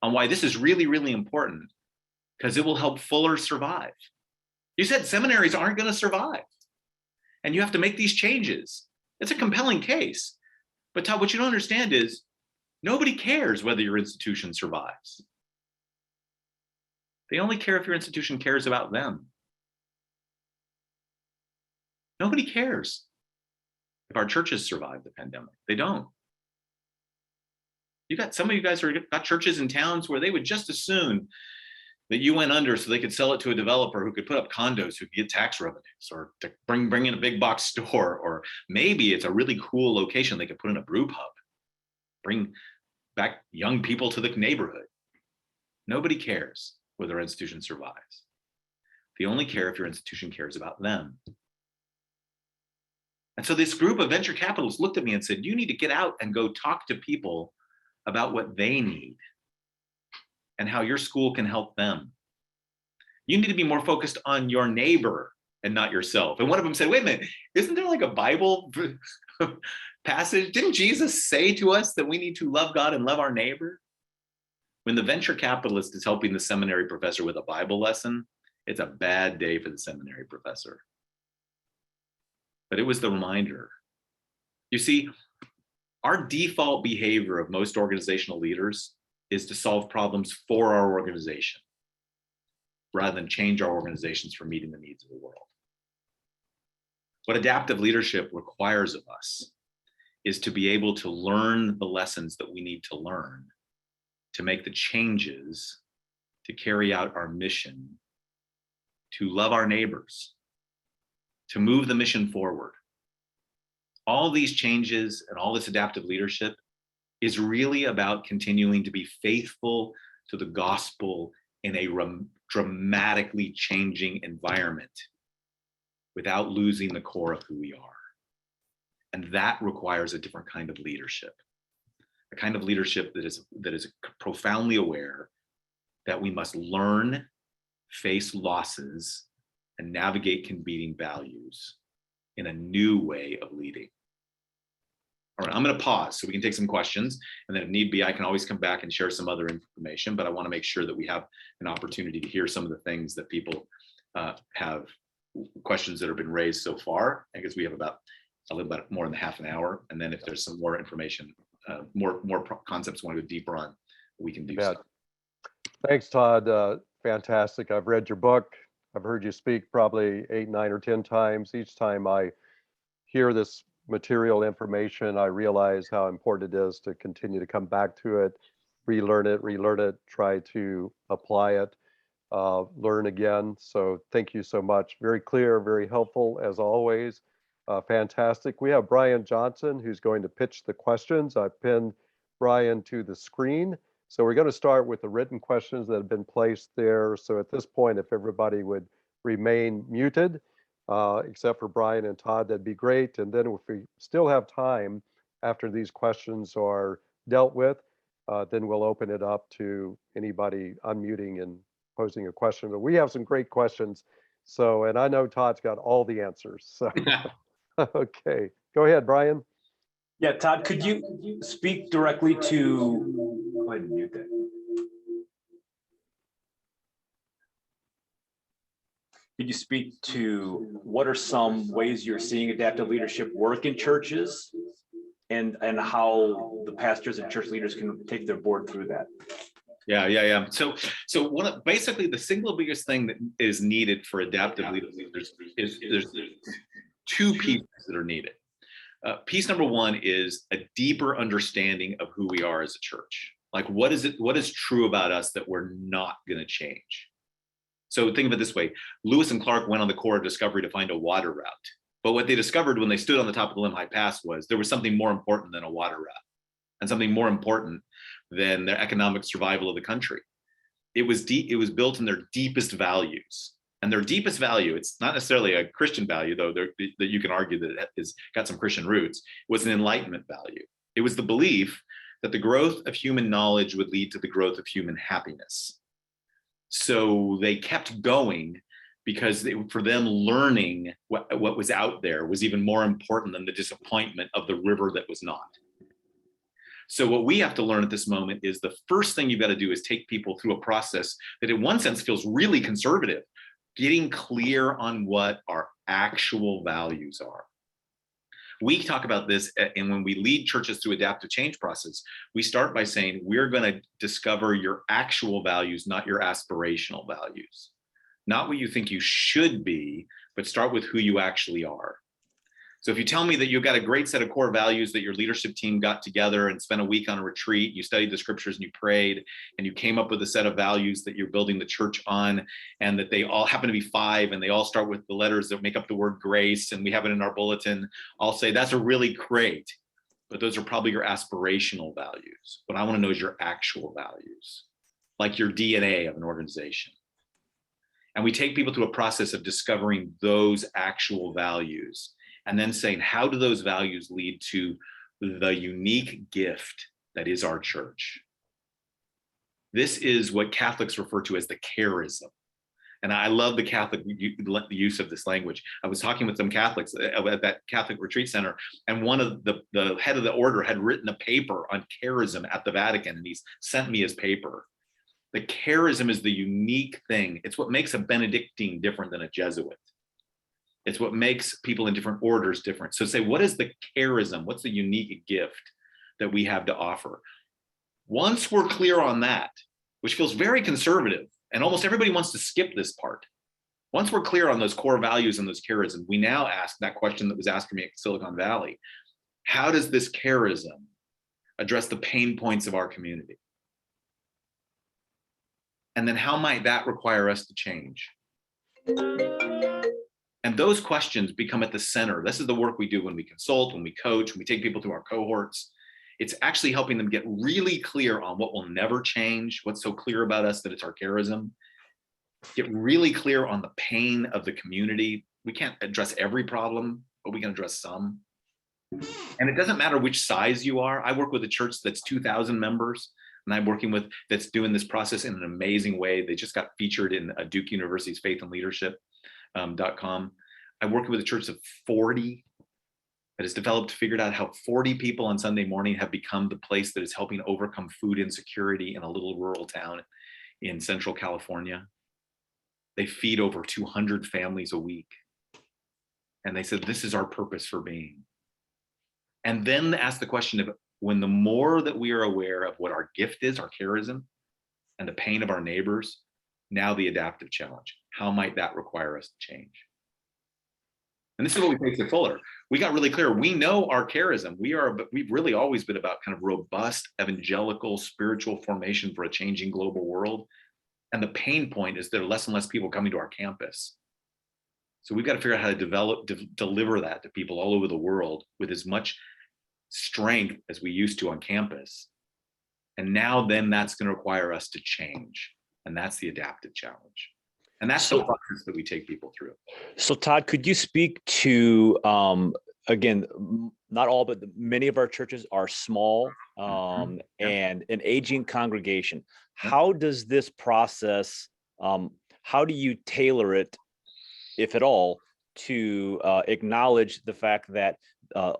on why this is really, really important because it will help Fuller survive. You said seminaries aren't going to survive and you have to make these changes. It's a compelling case. But Todd, what you don't understand is nobody cares whether your institution survives. They only care if your institution cares about them. Nobody cares if our churches survive the pandemic. They don't. You got some of you guys who got churches in towns where they would just as soon that you went under so they could sell it to a developer who could put up condos who could get tax revenues, or to bring in a big box store, or maybe it's a really cool location they could put in a brew pub, bring back young people to the neighborhood. Nobody cares whether their institution survives. They only care if your institution cares about them. And so this group of venture capitalists looked at me and said, you need to get out and go talk to people about what they need and how your school can help them. You need to be more focused on your neighbor and not yourself. And one of them said, wait a minute, isn't there like a Bible passage? Didn't Jesus say to us that we need to love God and love our neighbor? When the venture capitalist is helping the seminary professor with a Bible lesson, it's a bad day for the seminary professor. But it was the reminder. You see, our default behavior of most organizational leaders is to solve problems for our organization rather than change our organizations for meeting the needs of the world. What adaptive leadership requires of us is to be able to learn the lessons that we need to learn to make the changes to carry out our mission, to love our neighbors, to move the mission forward. All these changes and all this adaptive leadership is really about continuing to be faithful to the gospel in a dramatically changing environment without losing the core of who we are. And that requires a different kind of leadership, a kind of leadership that is profoundly aware that we must learn, face losses, and navigate competing values in a new way of leading. All right, I'm going to pause so we can take some questions, and then if need be, I can always come back and share some other information, but I want to make sure that we have an opportunity to hear some of the things that people have questions that have been raised so far. I guess we have about a little bit more than half an hour, and then if there's some more information, more concepts we want to go deeper on, we can do so. Thanks, Todd. Fantastic. I've read your book. I've heard you speak probably 8, 9, or 10 times. Each time I hear this material information, I realize how important it is to continue to come back to it, relearn it, try to apply it, learn again. So thank you so much. Very clear, very helpful as always. Fantastic. We have Brian Johnson who's going to pitch the questions. I pinned Brian to the screen. So we're going to start with the written questions that have been placed there. So at this point, if everybody would remain muted, except for Brian and Todd, that'd be great. And then if we still have time after these questions are dealt with, then we'll open it up to anybody unmuting and posing a question. But we have some great questions. So, and I know Todd's got all the answers. So, okay, go ahead, Brian. Yeah, Todd, could you speak directly to, go ahead and mute that. Could you speak to what are some ways you're seeing adaptive leadership work in churches, and how the pastors and church leaders can take their board through that? Yeah. So basically the single biggest thing that is needed for adaptive leaders is there's two pieces that are needed. Piece number one is a deeper understanding of who we are as a church. Like, what is true about us that we're not going to change? So think of it this way. Lewis and Clark went on the Corps of Discovery to find a water route. But what they discovered when they stood on the top of the Lemhi Pass was there was something more important than a water route, and something more important than their economic survival of the country. It was built in their deepest values. And their deepest value, it's not necessarily a Christian value, though that you can argue that it has got some Christian roots, was an Enlightenment value. It was the belief that the growth of human knowledge would lead to the growth of human happiness. So they kept going because for them, learning what was out there was even more important than the disappointment of the river that was not. So what we have to learn at this moment is the first thing you've got to do is take people through a process that in one sense feels really conservative, getting clear on what our actual values are. We talk about this, and when we lead churches through adaptive change process, we start by saying, we're going to discover your actual values, not your aspirational values. Not what you think you should be, but start with who you actually are. So if you tell me that you've got a great set of core values that your leadership team got together and spent a week on a retreat, you studied the scriptures and you prayed, and you came up with a set of values that you're building the church on, and that they all happen to be 5, and they all start with the letters that make up the word grace, and we have it in our bulletin, I'll say that's a really great, but those are probably your aspirational values. What I want to know is your actual values, like your DNA of an organization. And we take people through a process of discovering those actual values, and then saying, how do those values lead to the unique gift that is our church? This is what Catholics refer to as the charism. And I love the Catholic use of this language. I was talking with some Catholics at that Catholic retreat center, and one of the head of the order had written a paper on charism at the Vatican, and he's sent me his paper. The charism is the unique thing. It's what makes a Benedictine different than a Jesuit. It's what makes people in different orders different. So say, what is the charism? What's the unique gift that we have to offer? Once we're clear on that, which feels very conservative, and almost everybody wants to skip this part. Once we're clear on those core values and those charism, we now ask that question that was asked me at Silicon Valley. How does this charism address the pain points of our community? And then how might that require us to change? And those questions become at the center. This is the work we do when we consult, when we coach, when we take people through our cohorts. It's actually helping them get really clear on what will never change, what's so clear about us that it's our charism. Get really clear on the pain of the community. We can't address every problem, but we can address some. And it doesn't matter which size you are. I work with a church that's 2,000 members, and I'm working with that's doing this process in an amazing way. They just got featured in Duke University's Faith and Leadership. .com. I'm working with a church of 40 that has figured out how 40 people on Sunday morning have become the place that is helping overcome food insecurity in a little rural town in Central California. They feed over 200 families a week. And they said, this is our purpose for being. And then ask the question of, when the more that we are aware of what our gift is, our charism, and the pain of our neighbors, now the adaptive challenge. How might that require us to change? And this is what we faced at Fuller. We got really clear. We know our charism. We've really always been about kind of robust, evangelical, spiritual formation for a changing global world. And the pain point is there are less and less people coming to our campus. So we've got to figure out how to deliver that to people all over the world with as much strength as we used to on campus. And now then that's going to require us to change. And that's the adaptive challenge. And that's the process that we take people through. So Todd, could you speak to, again, not all, but many of our churches are small and an aging congregation. How does this process, how do you tailor it, if at all, to acknowledge the fact that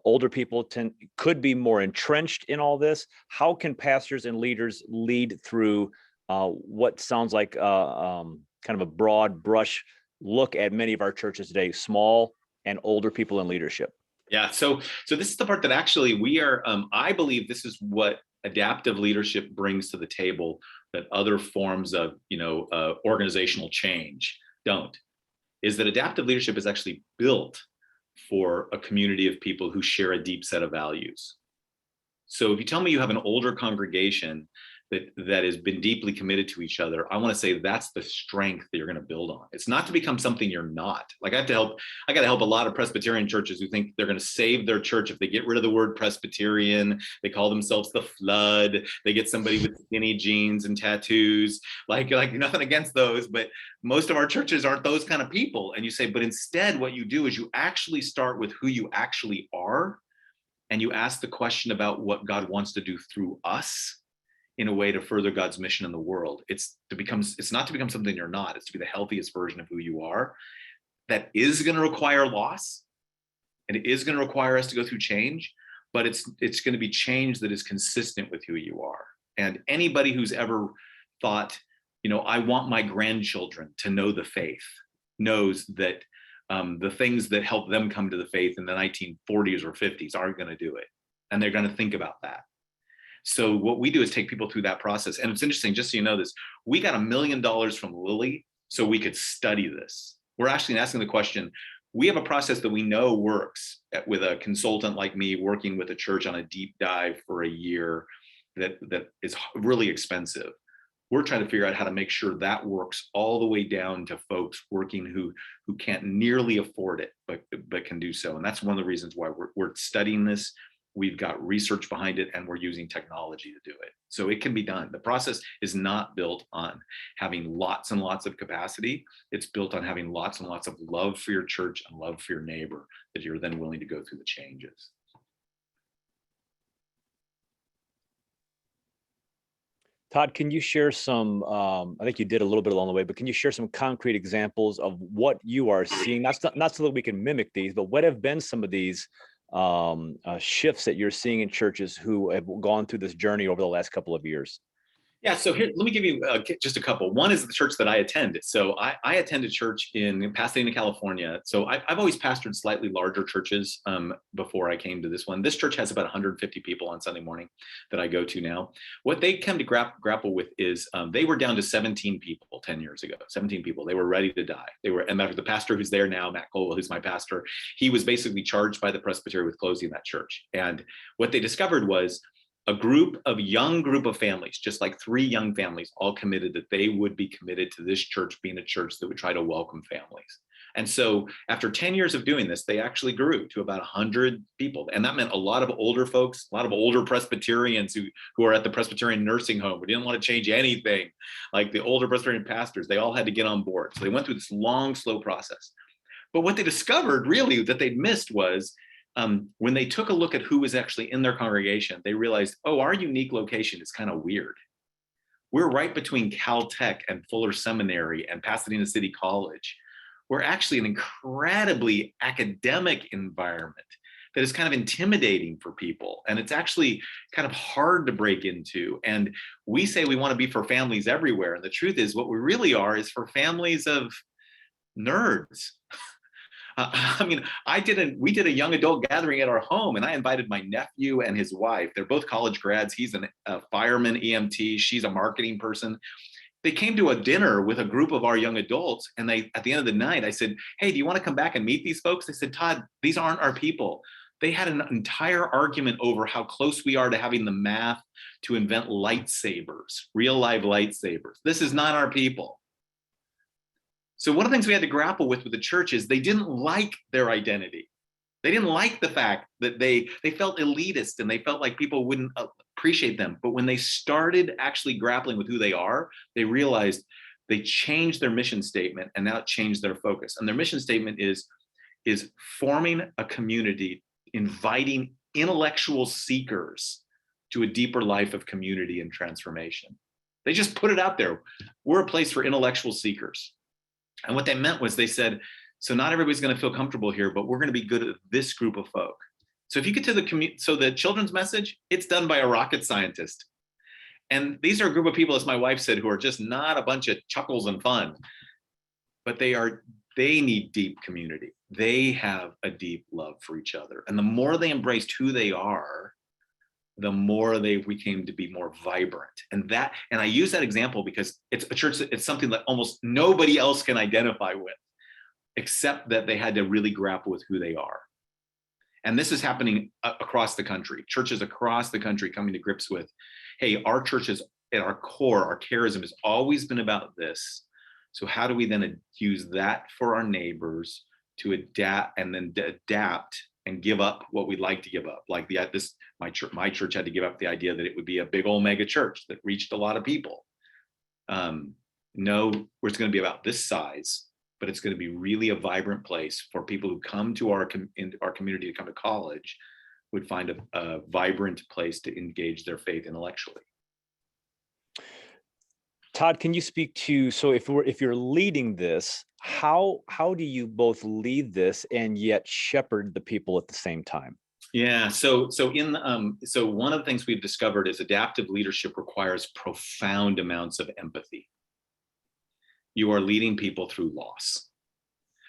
older people could be more entrenched in all this? How can pastors and leaders lead through what sounds like kind of a broad brush look at many of our churches today, small and older people in leadership? Yeah, so this is the part that actually we are, I believe this is what adaptive leadership brings to the table that other forms of, organizational change don't, is that adaptive leadership is actually built for a community of people who share a deep set of values. So if you tell me you have an older congregation that has been deeply committed to each other, I want to say that's the strength that you're going to build on. It's not to become something you're not. Like I got to help a lot of Presbyterian churches who think they're going to save their church if they get rid of the word Presbyterian. They call themselves the Flood. They get somebody with skinny jeans and tattoos. Like nothing against those, but most of our churches aren't those kind of people. And you say, but instead what you do is you actually start with who you actually are, and you ask the question about what God wants to do through us in a way to further God's mission in the world. It's not to become something you're not. It's to be the healthiest version of who you are. That is going to require loss, and it is going to require us to go through change, but it's going to be change that is consistent with who you are. And anybody who's ever thought, I want my grandchildren to know the faith, knows that The things that helped them come to the faith in the 1940s or 50s aren't going to do it. And they're going to think about that. So what we do is take people through that process. And it's interesting, just so you know this, we got $1 million from Lilly so we could study this. We're actually asking the question, we have a process that we know works with a consultant like me working with a church on a deep dive for a year that is really expensive. We're trying to figure out how to make sure that works all the way down to folks working who can't nearly afford it, but can do so. And that's one of the reasons why we're studying this. We've got research behind it, and we're using technology to do it. So it can be done. The process is not built on having lots and lots of capacity. It's built on having lots and lots of love for your church and love for your neighbor that you're then willing to go through the changes. Tod, can you share some, I think you did a little bit along the way, but can you share some concrete examples of what you are seeing? Not so that we can mimic these, but what have been some of these shifts that you're seeing in churches who have gone through this journey over the last couple of years? Yeah, so here, let me give you just a couple. One is the church that I attend. So I attend a church in Pasadena, California. So I've always pastored slightly larger churches before I came to this one. This church has about 150 people on Sunday morning that I go to now. What they come to grapple with is they were down to 17 people 10 years ago, 17 people. They were ready to die. And the pastor who's there now, Matt Colwell, who's my pastor, he was basically charged by the presbytery with closing that church. And what they discovered was a young group of families, just like 3 young families, all committed that they would be committed to this church being a church that would try to welcome families. And so after 10 years of doing this, they actually grew to about 100 people. And that meant a lot of older folks, a lot of older Presbyterians who are at the Presbyterian nursing home. We didn't want to change anything. Like the older Presbyterian pastors, they all had to get on board. So they went through this long, slow process. But what they discovered really that they'd missed was when they took a look at who was actually in their congregation, they realized, oh, our unique location is kind of weird. We're right between Caltech and Fuller Seminary and Pasadena City College. We're actually an incredibly academic environment that is kind of intimidating for people. And it's actually kind of hard to break into. And we say we want to be for families everywhere. And the truth is what we really are is for families of nerds. We did a young adult gathering at our home, and I invited my nephew and his wife. They're both college grads. He's a fireman EMT. She's a marketing person. They came to a dinner with a group of our young adults, and at the end of the night, I said, hey, do you want to come back and meet these folks? They said, Tod, these aren't our people. They had an entire argument over how close we are to having the math to invent lightsabers, real live lightsabers. This is not our people. So one of the things we had to grapple with the church is they didn't like their identity. They didn't like the fact that they felt elitist and they felt like people wouldn't appreciate them. But when they started actually grappling with who they are, they realized they changed their mission statement, and now it changed their focus. And their mission statement is forming a community, inviting intellectual seekers to a deeper life of community and transformation. They just put it out there. We're a place for intellectual seekers. And what they meant was they said, so not everybody's going to feel comfortable here, but we're going to be good at this group of folk. So if you get to the children's message, it's done by a rocket scientist. And these are a group of people, as my wife said, who are just not a bunch of chuckles and fun, but they need deep community. They have a deep love for each other. And the more they embraced who they are, the more they became to be more vibrant. And I use that example because it's a church, it's something that almost nobody else can identify with, except that they had to really grapple with who they are. And this is happening across the country. Churches across the country coming to grips with, hey, our churches at our core, our charism has always been about this. So how do we then use that for our neighbors to adapt and give up what we'd like to give up? Like my church had to give up the idea that it would be a big old mega church that reached a lot of people. No, it's going to be about this size, but it's going to be really a vibrant place for people who come to our community to come to college would find a vibrant place to engage their faith intellectually. Tod, can you speak to, so if you're leading this, how do you both lead this and yet shepherd the people at the same time? Yeah, so one of the things we've discovered is adaptive leadership requires profound amounts of empathy. You are leading people through loss.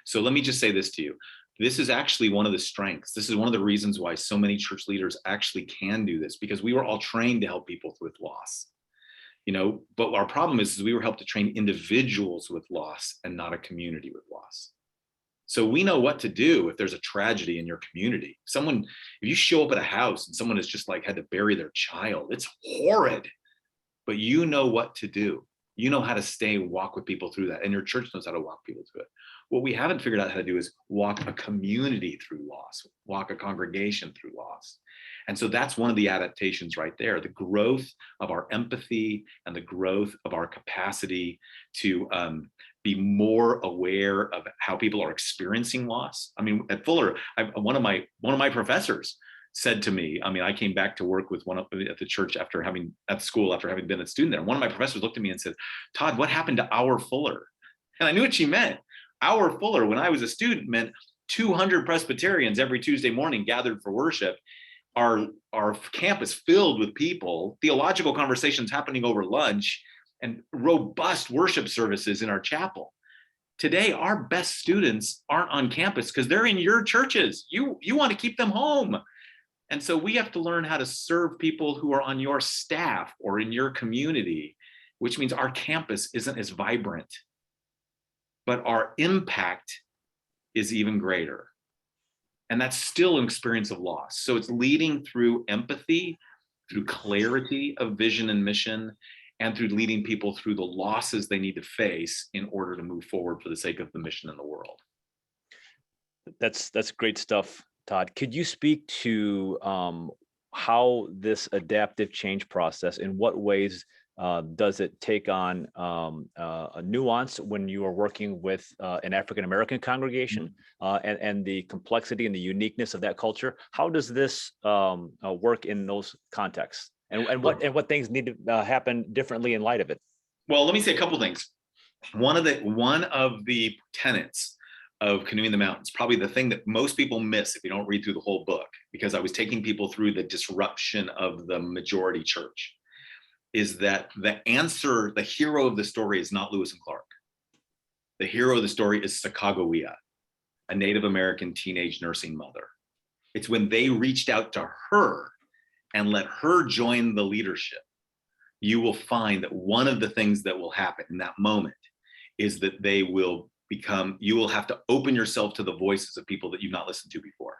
So let me just say this to you. This is actually one of the strengths. This is one of the reasons why so many church leaders actually can do this, because we were all trained to help people with loss. But our problem is we were helped to train individuals with loss and not a community with loss. So we know what to do if there's a tragedy in your community. If you show up at a house and someone has just like had to bury their child, it's horrid, but you know what to do. You know how to walk with people through that. And your church knows how to walk people through it. What we haven't figured out how to do is walk a community through loss, walk a congregation through loss. And so that's one of the adaptations right there, the growth of our empathy and the growth of our capacity to be more aware of how people are experiencing loss. I mean, at Fuller, one of my professors said to me, I came back to work with at the church at the school after having been a student there. One of my professors looked at me and said, "Tod, what happened to our Fuller?" And I knew what she meant. Our Fuller, when I was a student, meant 200 Presbyterians every Tuesday morning gathered for worship. Our campus filled with people, theological conversations happening over lunch, and robust worship services in our chapel. Today, our best students aren't on campus because they're in your churches. You want to keep them home. And so we have to learn how to serve people who are on your staff or in your community, which means our campus isn't as vibrant, but our impact is even greater. And that's still an experience of loss. So it's leading through empathy, through clarity of vision and mission, and through leading people through the losses they need to face in order to move forward for the sake of the mission in the world. That's great stuff, Tod. Could you speak to how this adaptive change process, in what ways does it take on a nuance when you are working with an African-American congregation, and the complexity and the uniqueness of that culture? How does this work in those contexts? And what things need to happen differently in light of it? Well, let me say a couple things. One of the tenets of Canoeing the Mountains, probably the thing that most people miss if you don't read through the whole book, because I was taking people through the disruption of the majority church, is that the hero of the story is not Lewis and Clark. The hero of the story is Sacagawea, a Native American teenage nursing mother. It's when they reached out to her and let her join the leadership, you will find that one of the things that will happen in that moment is that you will have to open yourself to the voices of people that you've not listened to before.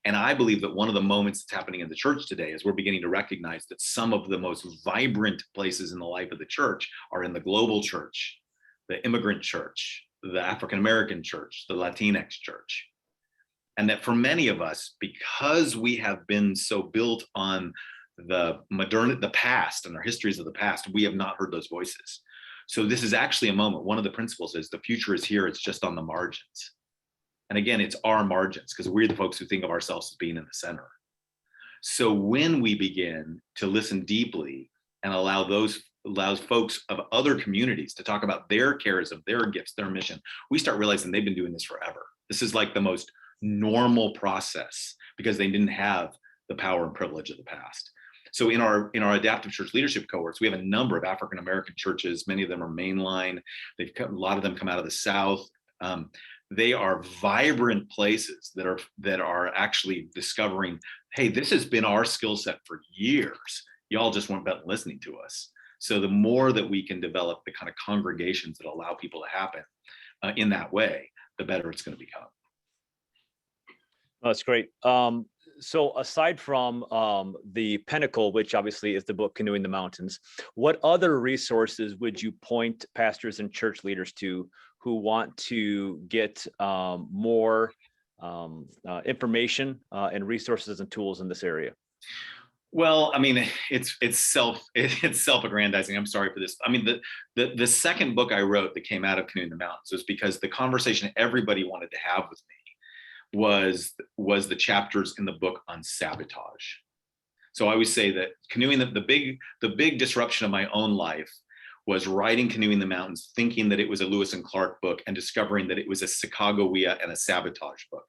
And I believe that one of the moments that's happening in the church today is we're beginning to recognize that some of the most vibrant places in the life of the church are in the global church, the immigrant church, the African-American church, the Latinx church. And that for many of us, because we have been so built on the past and our histories of the past, we have not heard those voices. So this is actually a moment. One of the principles is the future is here. It's just on the margins. And again, it's our margins, because we're the folks who think of ourselves as being in the center. So when we begin to listen deeply and allows folks of other communities to talk about their cares, of their gifts, their mission, we start realizing they've been doing this forever. This is like the most normal process because they didn't have the power and privilege of the past. So in our adaptive church leadership cohorts, we have a number of African-American churches. Many of them are mainline. A lot of them come out of the South. They are vibrant places that are actually discovering, hey, this has been our skill set for years. Y'all just weren't listening to us. So the more that we can develop the kind of congregations that allow people to happen in that way, the better it's going to become. That's great. So aside from the pinnacle, which obviously is the book Canoeing the Mountains, what other resources would you point pastors and church leaders to who want to get more information and resources and tools in this area? Well, I mean, it's self-aggrandizing. I'm sorry for this. I mean, the second book I wrote that came out of Canoeing the Mountains was because the conversation everybody wanted to have with me was the chapters in the book on sabotage. So I always say that canoeing, the big disruption of my own life was writing Canoeing the Mountains, thinking that it was a Lewis and Clark book and discovering that it was a Sacagawea and a sabotage book.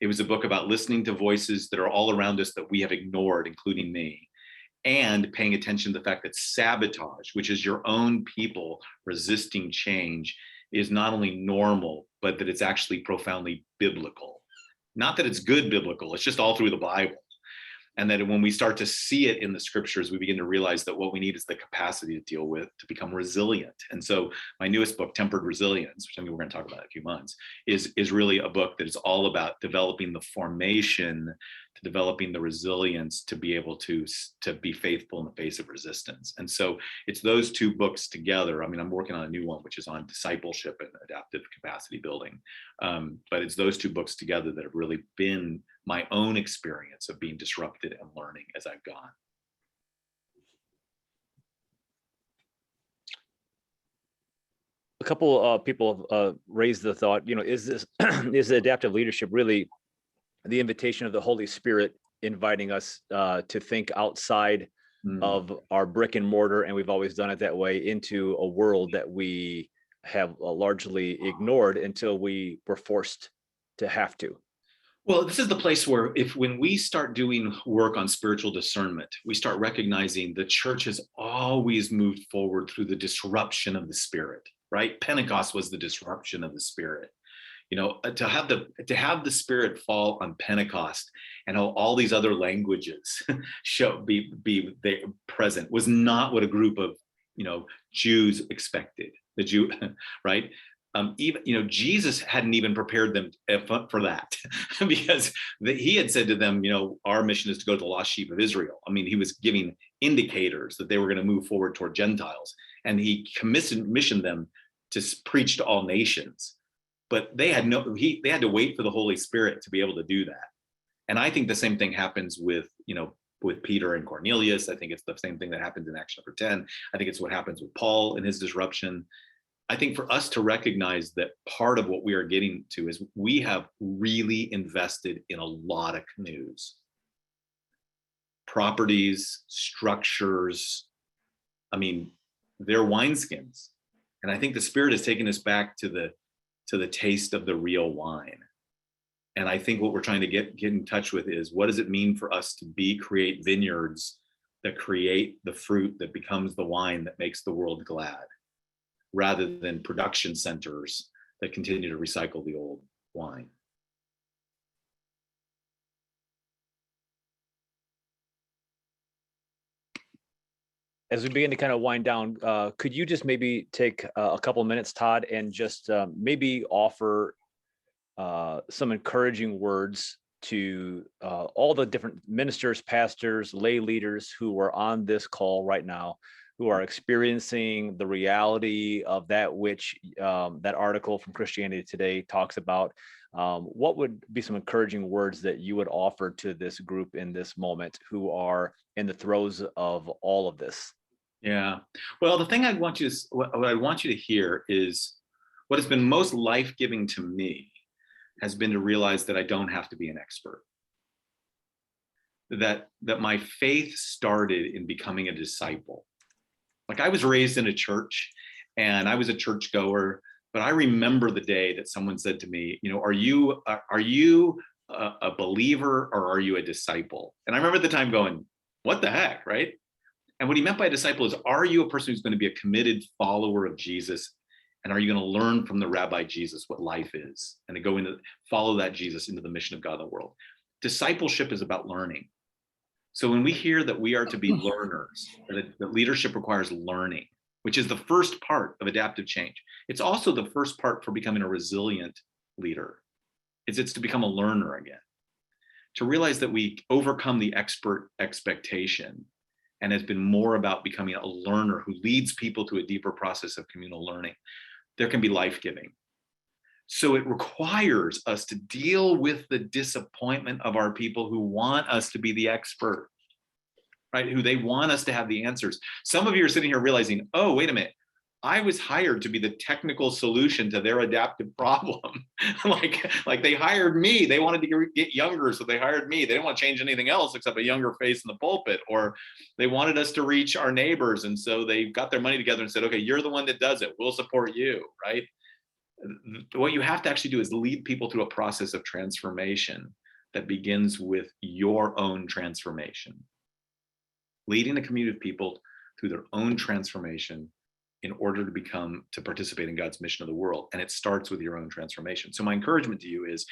It was a book about listening to voices that are all around us that we have ignored, including me, and paying attention to the fact that sabotage, which is your own people resisting change, is not only normal, but that it's actually profoundly biblical. Not that it's good biblical, it's just all through the Bible. And that when we start to see it in the scriptures, we begin to realize that what we need is the capacity to deal with, to become resilient. And so my newest book, Tempered Resilience, which I think we're going to talk about in a few months, is really a book that is all about developing the formation, to developing the resilience to be able to be faithful in the face of resistance. And so it's those two books together. I mean, I'm working on a new one, which is on discipleship and adaptive capacity building. But it's those two books together that have really been my own experience of being disrupted and learning as I've gone. A couple people raised the thought, is this is the adaptive leadership really the invitation of the Holy Spirit inviting us to think outside of our brick and mortar, and we've always done it that way, into a world that we have largely ignored until we were forced to have to? Well, this is the place where when we start doing work on spiritual discernment, we start recognizing the church has always moved forward through the disruption of the Spirit, right? Pentecost was the disruption of the Spirit. To have the Spirit fall on Pentecost and how all these other languages be present was not what a group of Jews expected. The Jew, right? Even Jesus hadn't even prepared them for that because he had said to them, our mission is to go to the lost sheep of Israel. I mean, he was giving indicators that they were going to move forward toward Gentiles, and he commissioned them to preach to all nations. But they had to wait for the Holy Spirit to be able to do that. And I think the same thing happens with Peter and Cornelius. I think it's the same thing that happens in Acts chapter 10. I think it's what happens with Paul in his disruption. I think for us to recognize that part of what we are getting to is we have really invested in a lot of canoes, properties, structures. I mean, they're wineskins. And I think the Spirit has taken us back to the taste of the real wine. And I think what we're trying to get in touch with is, what does it mean for us to create vineyards that create the fruit that becomes the wine that makes the world glad, rather than production centers that continue to recycle the old wine. As we begin to kind of wind down, could you just maybe take a couple minutes, Todd, and just maybe offer some encouraging words to all the different ministers, pastors, lay leaders who are on this call right now, who are experiencing the reality of that which that article from Christianity Today talks about? What would be some encouraging words that you would offer to this group in this moment who are in the throes of all of this? Yeah. Well, the thing what I want you to hear is what has been most life-giving to me has been to realize that I don't have to be an expert. That my faith started in becoming a disciple. Like, I was raised in a church and I was a churchgoer, but I remember the day that someone said to me, are you a believer or are you a disciple? And I remember at the time going, what the heck, right? And what he meant by a disciple is, are you a person who's going to be a committed follower of Jesus? And are you going to learn from the Rabbi Jesus what life is, and to follow that Jesus into the mission of God in the world? Discipleship is about learning. So when we hear that we are to be learners, that leadership requires learning, which is the first part of adaptive change. It's also the first part for becoming a resilient leader. It's to become a learner again, to realize that we overcome the expert expectation and has been more about becoming a learner who leads people to a deeper process of communal learning. There can be life-giving. So it requires us to deal with the disappointment of our people who want us to be the expert, right? Who they want us to have the answers. Some of you are sitting here realizing, oh, wait a minute, I was hired to be the technical solution to their adaptive problem. like they hired me. They wanted to get younger, so they hired me. They didn't want to change anything else except a younger face in the pulpit. Or they wanted us to reach our neighbors, and so they got their money together and said, okay, you're the one that does it. We'll support you, right? What you have to actually do is lead people through a process of transformation that begins with your own transformation. Leading a community of people through their own transformation in order to participate in God's mission of the world. And it starts with your own transformation. So my encouragement to you is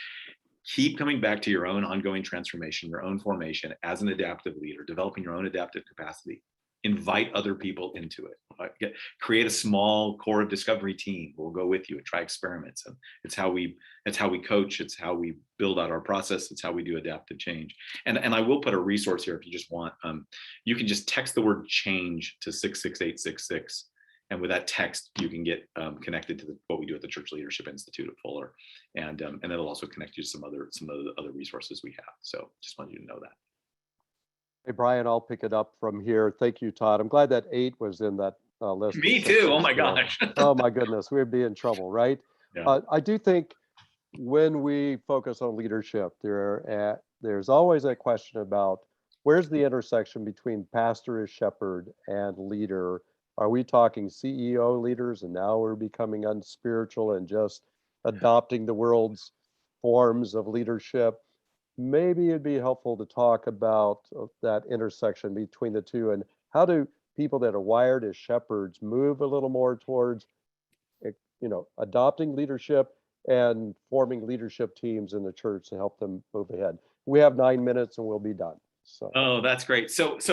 keep coming back to your own ongoing transformation, your own formation as an adaptive leader, developing your own adaptive capacity. Invite other people into it. Create a small core of discovery team. We'll go with you and try experiments. And it's how we coach. It's how we build out our process. It's how we do adaptive change. And I will put a resource here if you just want. You can just text the word change to 66866. And with that text, you can get connected to what we do at the Church Leadership Institute at Fuller, and it'll also connect you to some of the other resources we have. So just wanted you to know that. Hey, Brian, I'll pick it up from here. Thank you, Todd. I'm glad that 8 was in that list. Me too. Oh my gosh. Oh my goodness, we'd be in trouble, right? Yeah. I do think when we focus on leadership, there's always a question about where's the intersection between pastor as shepherd and leader. Are we talking CEO leaders and now we're becoming unspiritual and just adopting the world's forms of leadership? Maybe it'd be helpful to talk about that intersection between the two, and how do people that are wired as shepherds move a little more towards, adopting leadership and forming leadership teams in the church to help them move ahead. We have 9 minutes and we'll be done. So. Oh, that's great. So it's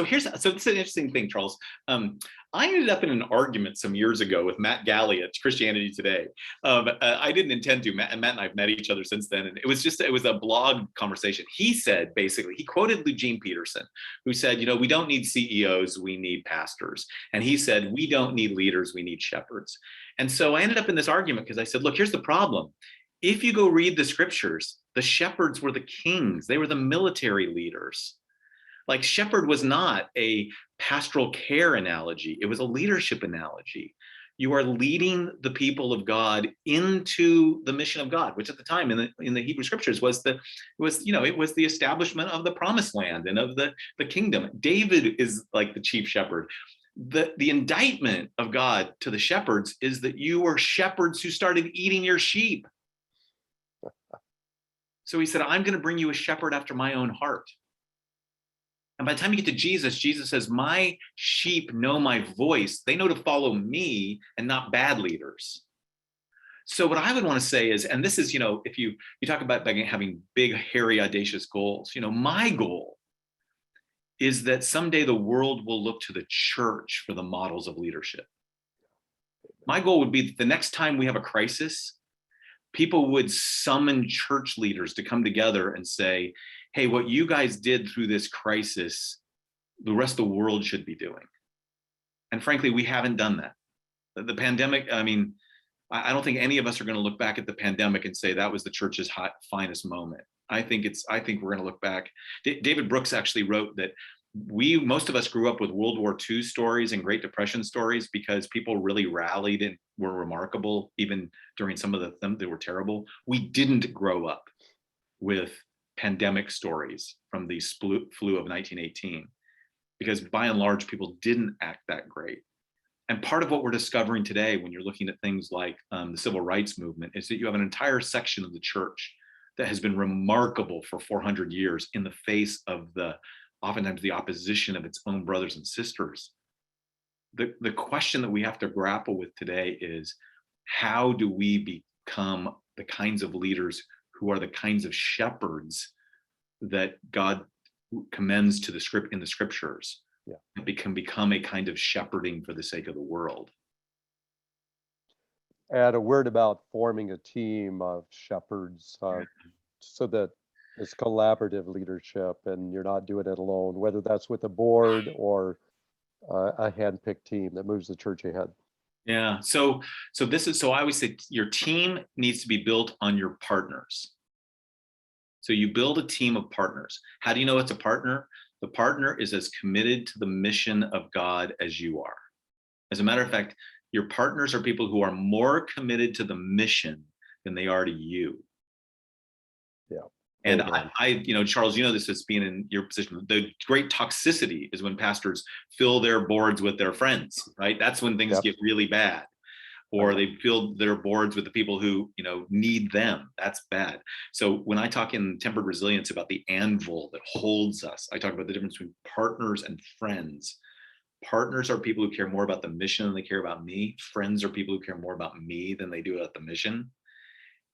an interesting thing, Charles. I ended up in an argument some years ago with Matt Galley at Christianity Today. I didn't intend to. Matt and I have met each other since then, and it was a blog conversation. He said, basically, he quoted Eugene Peterson, who said, we don't need CEOs, we need pastors. And he said, we don't need leaders, we need shepherds. And so I ended up in this argument because I said, look, here's the problem. If you go read the scriptures, the shepherds were the kings. They were the military leaders. Like shepherd was not a pastoral care analogy. It was a leadership analogy. You are leading the people of God into the mission of God, which at the time in the Hebrew scriptures was the establishment of the promised land and of the kingdom. David is like the chief shepherd. The indictment of God to the shepherds is that you are shepherds who started eating your sheep. So he said, I'm going to bring you a shepherd after my own heart. And by the time you get to Jesus, Jesus says, my sheep know my voice. They know to follow me and not bad leaders. So what I would want to say is, and this is, if you talk about having big, hairy, audacious goals, my goal is that someday the world will look to the church for the models of leadership. My goal would be that the next time we have a crisis, people would summon church leaders to come together and say, hey, what you guys did through this crisis, the rest of the world should be doing. And frankly, we haven't done that. The pandemic, I don't think any of us are going to look back at the pandemic and say that was the church's finest moment. I think we're going to look back. David Brooks actually wrote that most of us grew up with World War II stories and Great Depression stories because people really rallied and were remarkable, even during some of them that were terrible. We didn't grow up with pandemic stories from the flu of 1918, because by and large, people didn't act that great. And part of what we're discovering today, when you're looking at things like the civil rights movement, is that you have an entire section of the church that has been remarkable for 400 years in the face of oftentimes the opposition of its own brothers and sisters. The question that we have to grapple with today is, how do we become the kinds of leaders who are the kinds of shepherds that God commends to in the scriptures? Yeah. That can become a kind of shepherding for the sake of the world. Add a word about forming a team of shepherds so that it's collaborative leadership and you're not doing it alone, whether that's with a board or a hand-picked team that moves the church ahead. Yeah. So I always say your team needs to be built on your partners. So you build a team of partners. How do you know it's a partner? The partner is as committed to the mission of God as you are. As a matter of fact, your partners are people who are more committed to the mission than they are to you. Yeah. And Charles, this as being in your position, the great toxicity is when pastors fill their boards with their friends, right? That's when things get really bad. Or they fill their boards with the people who, need them. That's bad. So when I talk in Tempered Resilience about the anvil that holds us, I talk about the difference between partners and friends. partners are people who care more about the mission than they care about me. Friends are people who care more about me than they do about the mission.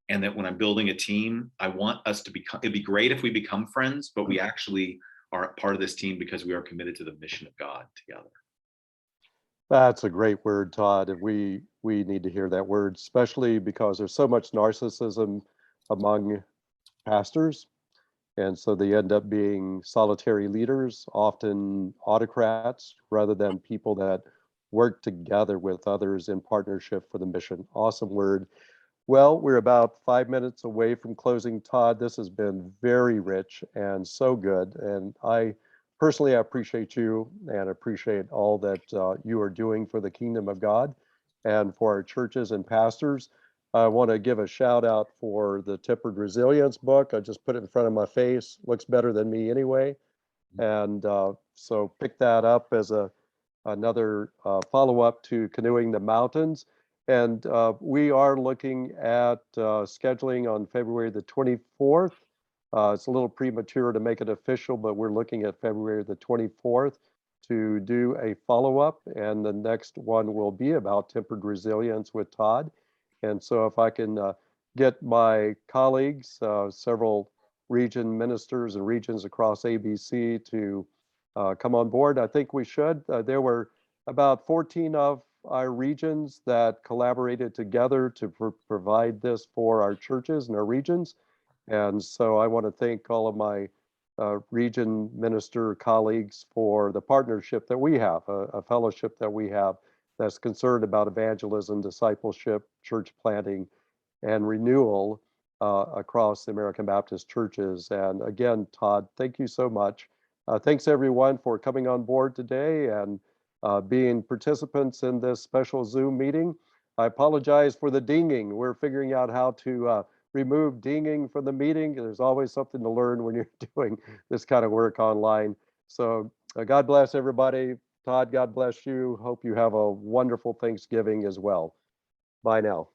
And that when I'm building a team, I want us to become, it'd be great if we become friends, but we actually are part of this team because we are committed to the mission of God together. That's a great word, Todd. And we need to hear that word, especially because there's so much narcissism among pastors. And so they end up being solitary leaders, often autocrats, rather than people that work together with others in partnership for the mission. Awesome word. Well, we're about 5 minutes away from closing, Todd. This has been very rich and so good. And I personally appreciate you and appreciate all that you are doing for the kingdom of God and for our churches and pastors. I want to give a shout out for the Tempered Resilience book. I just put it in front of my face. Looks better than me anyway. And so pick that up as another follow-up to Canoeing the Mountains. And we are looking at scheduling on February the 24th. It's a little premature to make it official, but we're looking at February the 24th to do a follow-up. And the next one will be about tempered resilience with Todd. And so if I can get my colleagues, several region ministers and regions across ABC to come on board, I think we should. There were about 14 of our regions that collaborated together to provide this for our churches and our regions. And so I want to thank all of my region minister colleagues for the partnership that we have, a fellowship that we have that's concerned about evangelism, discipleship, church planting, and renewal across the American Baptist churches. And again, Todd, thank you so much. Thanks everyone for coming on board today and being participants in this special Zoom meeting. I apologize for the dinging. We're figuring out how to remove dinging from the meeting. There's always something to learn when you're doing this kind of work online. So God bless everybody. Todd, God bless you. Hope you have a wonderful Thanksgiving as well. Bye now.